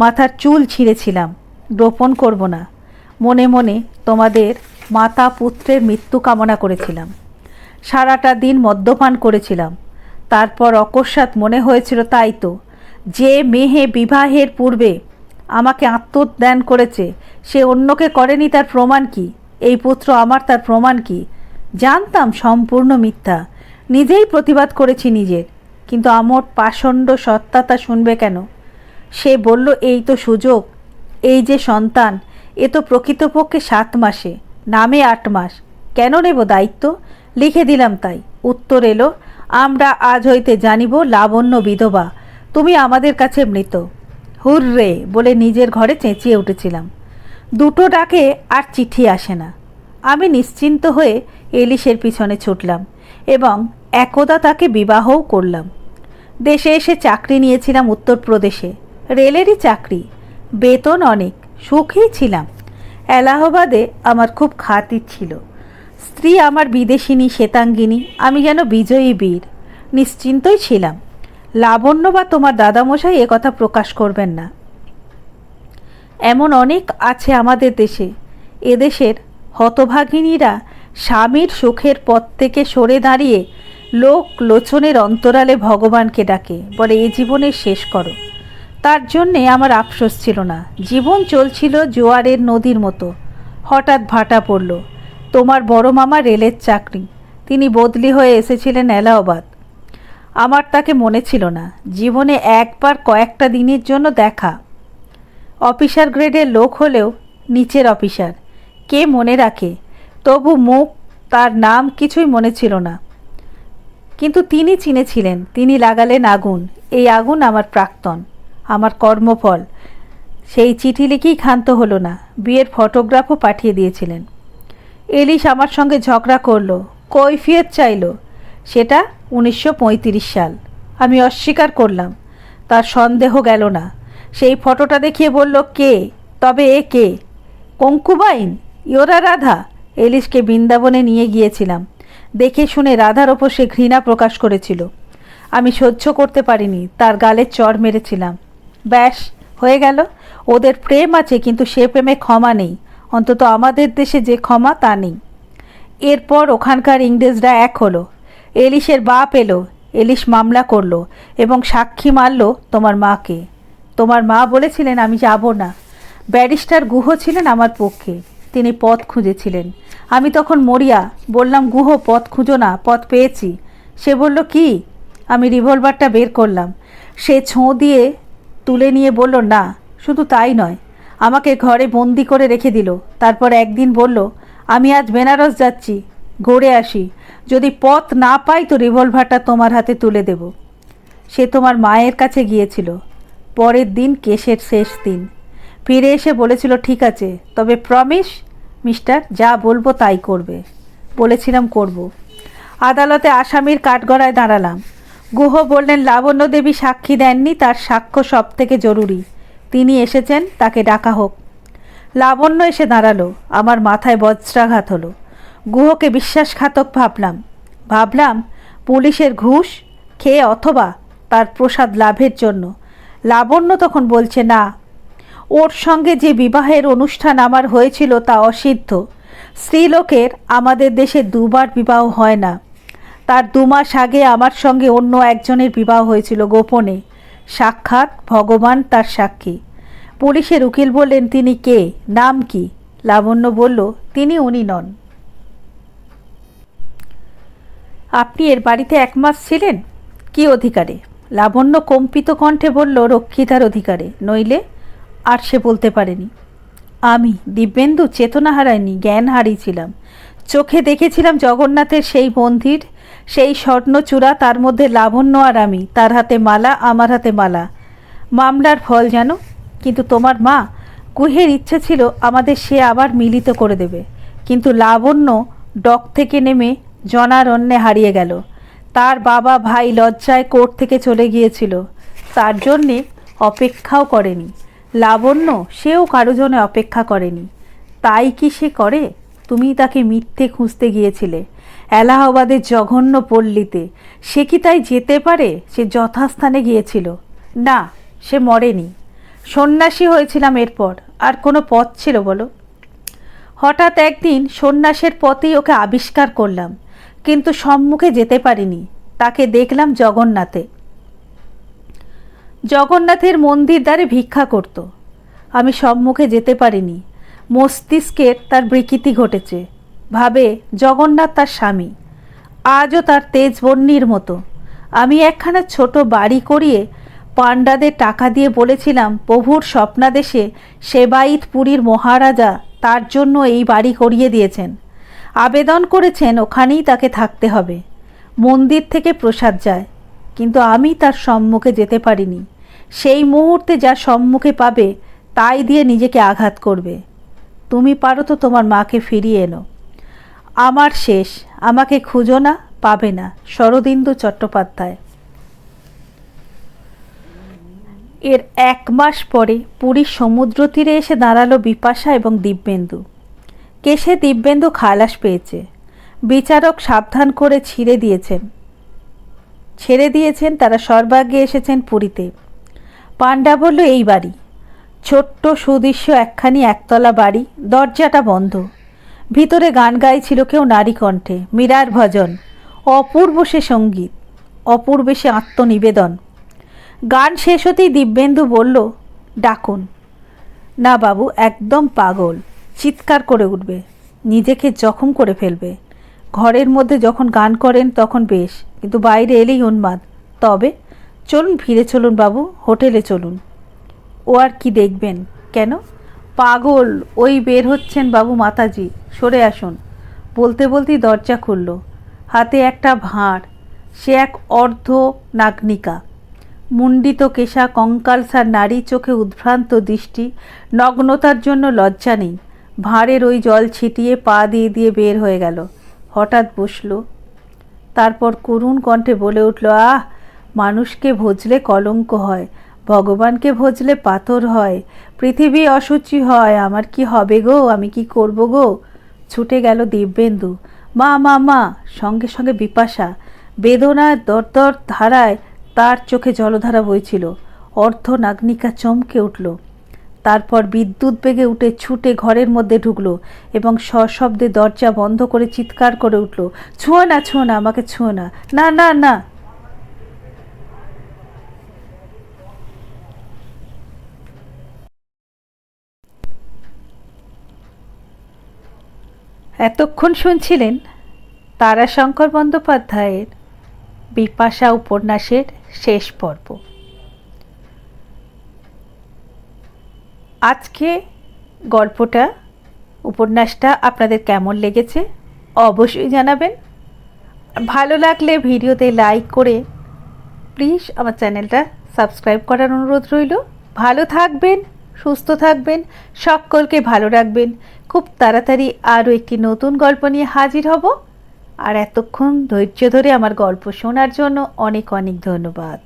মাথার চুল ছিঁড়েছিলাম, গোপন করব না। মনে মনে তোমাদের মাতা পুত্রের মৃত্যু কামনা করেছিলাম। সারাটা দিন মদ্যপান করেছিলাম। তারপর অকস্মাৎ মনে হয়েছিল, তাই তো, যে মেয়ে বিবাহের পূর্বে আমাকে আত্মদান করেছে সে অন্যকে করেনি, তার প্রমাণ কি? এই পুত্র আমার, তার প্রমাণ কি? জানতাম সম্পূর্ণ মিথ্যা, নিজেই প্রতিবাদ করেছি নিজের, কিন্তু আমার পাষণ্ড সত্তা তা শুনবে কেন? সে বলল, এই তো সুযোগ, এই যে সন্তান, এ তো প্রকৃতপক্ষে 7 মাসে, নামে 8 মাস, কেন নেব দায়িত্ব? লিখে দিলাম তাই। উত্তর এলো, আমরা আজ হইতে জানিব লাবণ্য বিধবা, তুমি আমাদের কাছে মৃত। হুররে বলে নিজের ঘরে চেঁচিয়ে উঠেছিলাম। 2টো ডাকে আর চিঠি আসে না। আমি নিশ্চিন্ত হয়ে এলিশের পিছনে ছুটলাম এবং একদা তাকে বিবাহও করলাম। দেশে এসে চাকরি নিয়েছিলাম উত্তরপ্রদেশে, রেলেরই চাকরি, বেতন অনেক, সুখেই ছিলাম। এলাহাবাদে আমার খুব খাতির ছিল। স্ত্রী আমার বিদেশিনী শ্বেতাঙ্গিনী, আমি যেন বিজয়ী বীর। নিশ্চিন্তই ছিলাম। লাবণ্য বা তোমার দাদামশাই এ কথা প্রকাশ করবেন না। এমন অনেক আছে আমাদের দেশে। এদেশের হতভাগিনীরা স্বামীর সুখের পথ থেকে সরে দাঁড়িয়ে লোক লোচনের অন্তরালে ভগবানকে ডাকে, বলে এ জীবনের শেষ করো। তার জন্যে আমার আফসোস ছিল না। জীবন চলছিল জোয়ারের নদীর মতো। হঠাৎ ভাটা পড়ল। তোমার বড় মামা রেলের চাকরি, তিনি বদলি হয়ে এসেছিলেন এলাহাবাদ। আমার তাকে মনে ছিল না। জীবনে একবার কয়েকটা দিনের জন্য দেখা। অফিসার গ্রেডের লোক হলেও নিচের অফিসার, কে মনে রাখে? তবু মুখ, তার নাম কিছুই মনে ছিল না। কিন্তু তিনি চিনেছিলেন। তিনি লাগালেন আগুন। এই আগুন আমার প্রাক্তন, আমার কর্মফল। সেই চিঠি লিখেই ক্ষান্ত হলো না, বিয়ের ফটোগ্রাফও পাঠিয়ে দিয়েছিলেন। এলিশ আমার সঙ্গে ঝগড়া করলো, কৈফিয়ত চাইল। সেটা 1935 সাল। আমি অস্বীকার করলাম। তার সন্দেহ গেল না। সেই ফটোটা দেখিয়ে বলল, কে? তবে এ কে? কঙ্কুবাইন, ইয়োরা রাধা। এলিশকে বৃন্দাবনে নিয়ে গিয়েছিলাম। দেখে শুনে রাধার ওপর সে ঘৃণা প্রকাশ করেছিল। আমি সহ্য করতে পারিনি, তার গালে চড় মেরেছিলাম। ব্যাস, হয়ে গেল। ওদের প্রেম আছে, কিন্তু সে প্রেমে ক্ষমা নেই। অন্তত আমাদের দেশে যে ক্ষমা, তা নেই। এরপর ওখানকার ইংরেজরা এক হলো। এলিশের বাপ এলো। এলিশ মামলা করলো এবং সাক্ষী মারল তোমার মাকে। তোমার মা বলেছিলেন আমি যাব না। ব্যারিস্টার গুহ ছিলেন আমার পক্ষে, তিনি পথ খুঁজেছিলেন। আমি তখন মরিয়া, বললাম, গুহ, পথ খুঁজো না, পথ পেয়েছি। সে বলল, কি? আমি রিভলভারটা বের করলাম। সে ছোঁ দিয়ে তুলে নিয়ে বলল, না, শুধু তাই নয়, আমাকে ঘরে বন্দি করে রেখে দিল। তারপর একদিন বলল, আমি আজ বেনারস যাচ্ছি, ঘুরে আসি, যদি পথ না পাই তো রিভলভারটা তোমার হাতে তুলে দেব। সে তোমার মায়ের কাছে গিয়েছিল। পরের দিন কেসের শেষ দিন। ফিরে এসে বলেছিল, ঠিক আছে, তবে প্রমিস মিস্টার, যা বলবো তাই করবে। বলেছিলাম করব। আদালতে আসামির কাঠগড়ায় দাঁড়ালাম। গুহ বললেন, লাবণ্য দেবী সাক্ষী দেননি, তার সাক্ষ্য সব থেকে জরুরি। তিনি এসেছেন, তাকে ডাকা হোক। লাবণ্য এসে দাঁড়ালো। আমার মাথায় বজ্রাঘাত হলো। গুহকে বিশ্বাসঘাতক ভাবলাম পুলিশের ঘুষ খেয়ে অথবা তার প্রসাদ লাভের জন্য। লাবণ্য তখন বলছে, না, ওর সঙ্গে যে বিবাহের অনুষ্ঠান আমার হয়েছিল তা অসিদ্ধ। স্ত্রীলোকের আমাদের দেশে দুবার বিবাহ হয় না। তার 2 মাস আগে আমার সঙ্গে অন্য একজনের বিবাহ হয়েছিল গোপনে। সাক্ষাৎ ভগবান তার সাক্ষী। পুলিশের উকিল বললেন, তিনি কে, নাম কি? লাবণ্য বলল, তিনি উনি নন। আপনি এর বাড়িতে 1 মাস ছিলেন? কি অধিকারে? লাবণ্য কম্পিত কণ্ঠে বলল, রক্ষিতার অধিকারে, নইলে। আর সে বলতে পারেনি। আমি দিব্যেন্দু চেতনা হারাইনি, জ্ঞান হারিয়েছিলাম। চোখে দেখেছিলাম জগন্নাথের সেই মন্দির, সেই স্বর্ণচূড়া, তার মধ্যে লাবণ্য আর আমি, তার হাতে মালা, আমার হাতে মালা। মামলার ফল জানো? কিন্তু তোমার মা, গুহের ইচ্ছে ছিল আমাদের সে আবার মিলিত করে দেবে, কিন্তু লাবণ্য ডক থেকে নেমে জনারণ্যে হারিয়ে গেল। তার বাবা ভাই লজ্জায় কোর্ট থেকে চলে গিয়েছিল, তার জন্যে অপেক্ষাও করেনি। লাবণ্য, সেও কারো জন্য অপেক্ষা করেনি। তাই কি সে করে? তুমি তাকে মিথ্যে খুঁজতে গিয়েছিলে এলাহাবাদের জঘন্য পল্লীতে। সে কি তাই যেতে পারে? সে যথাস্থানে গিয়েছিল। না, সে মরেনি। সন্ন্যাসী হয়েছিলাম এরপর। আর কোনো পথ ছিল বলো? হঠাৎ একদিন সন্ন্যাসের পথেই ওকে আবিষ্কার করলাম, কিন্তু সম্মুখে যেতে পারিনি। তাকে দেখলাম জগন্নাথের মন্দির দ্বারে ভিক্ষা করত। আমি সম্মুখে যেতে পারিনি। মস্তিষ্কের তার বিকৃতি ঘটেছে। ভাবে জগন্নাথ তার স্বামী, আজও তার তেজ বহ্নির মতো। আমি একখানা ছোট বাড়ি করিয়ে পাণ্ডাদের টাকা দিয়ে বলেছিলাম, প্রভুর স্বপ্নাদেশে সেবাইতপুরীর মহারাজা তার জন্য এই বাড়ি করিয়ে দিয়েছেন। আবেদন করেছেন ওখানেই তাকে থাকতে হবে। মন্দির থেকে প্রসাদ যায়, কিন্তু আমি তার সম্মুখে যেতে পারিনি। সেই মুহূর্তে যা সম্মুখে পাবে তাই দিয়ে নিজেকে আঘাত করবে। তুমি পারো তো তোমার মাকে ফিরিয়ে এনো। আমার শেষ, আমাকে খুঁজো না, পাবে না। শরদিন্দু চট্টোপাধ্যায়। এর 1 মাস পরে পুরীর সমুদ্র তীরে এসে দাঁড়ালো বিপাশা এবং দিব্যেন্দু। কেশে দিব্যেন্দু খালাস পেয়েছে। বিচারক সাবধান করে ছেড়ে দিয়েছেন। তারা সর্বাগ্যে এসেছেন পুরীতে। পাণ্ডা বলল, এই বাড়ি। ছোট্ট সুদৃশ্য একখানি একতলা বাড়ি, দরজাটা বন্ধ। ভিতরে গান গাইছিল কেউ নারী কণ্ঠে, মীরার ভজন। অপূর্ব সে সঙ্গীত, অপূর্ব সে আত্মনিবেদন। গান শেষ হতেই দিব্যেন্দু বলল, ডাকুন। না বাবু, একদম পাগল, চিৎকার করে উঠবে, নিজেকে জখম করে ফেলবে। ঘরের মধ্যে যখন গান করেন তখন বেশ, কিন্তু বাইরে এলেই উন্মাদ। তবে চলুন, ফিরে চলুন বাবু, হোটেলে চলুন। ও আর কি দেখবেন? কেন? পাগল, ওই বের হচ্ছেন বাবু মাতাজি, সরে আসুন। বলতে বলতেই দরজা খুলল। হাতে একটা ভাঁড়। সে এক অর্ধ নাগনিকা, মুন্ডিত কেশা, কঙ্কালসার নারী, চোখে উদ্ভ্রান্ত দৃষ্টি, নগ্নতার জন্য লজ্জা নেই। ভাঁড়ের ওই জল ছিটিয়ে পা দিয়ে দিয়ে বের হয়ে গেল। হঠাৎ বসল। তারপর করুণ কণ্ঠে বলে উঠল, আহ, মানুষকে ভজলে কলঙ্ক হয়, ভগবানকে ভজলে পাথর হয়, পৃথিবী অসুচি হয়। আমার কি হবে গো? আমি কি করব গো? ছুটে গেল দিব্যেন্দু। মা মা মা! সঙ্গে সঙ্গে বিপাশা। বেদনায় দরদর ধারায় তার চোখে জলধারা বইছিল। অর্ধনাগ্নিকা চমকে উঠল। তারপর বিদ্যুৎ বেগে উঠে ছুটে ঘরের মধ্যে ঢুকলো এবং সশব্দে দরজা বন্ধ করে চিৎকার করে উঠল, ছুঁয়ো না, ছুঁয়ো না, আমাকে ছুঁয়ো না, না না না। এতক্ষণ শুনছিলেন তারাশঙ্কর বন্দ্যোপাধ্যায়ের বিপাশা উপন্যাসের শেষ পর্ব। আজকে গল্পটা উপন্যাসটা আপনাদের কেমন লেগেছে অবশ্যই জানাবেন। ভালো লাগলে ভিডিওতে লাইক করে প্লিজ আমার চ্যানেলটা সাবস্ক্রাইব করার অনুরোধ রইল। ভালো থাকবেন, সুস্থ থাকবেন, সকলকে ভালো রাখবেন। খুব তাড়াতাড়ি আরও একটি নতুন গল্প নিয়ে হাজির হব। আর এতক্ষণ ধৈর্য ধরে আমার গল্প শোনার জন্য অনেক অনেক ধন্যবাদ।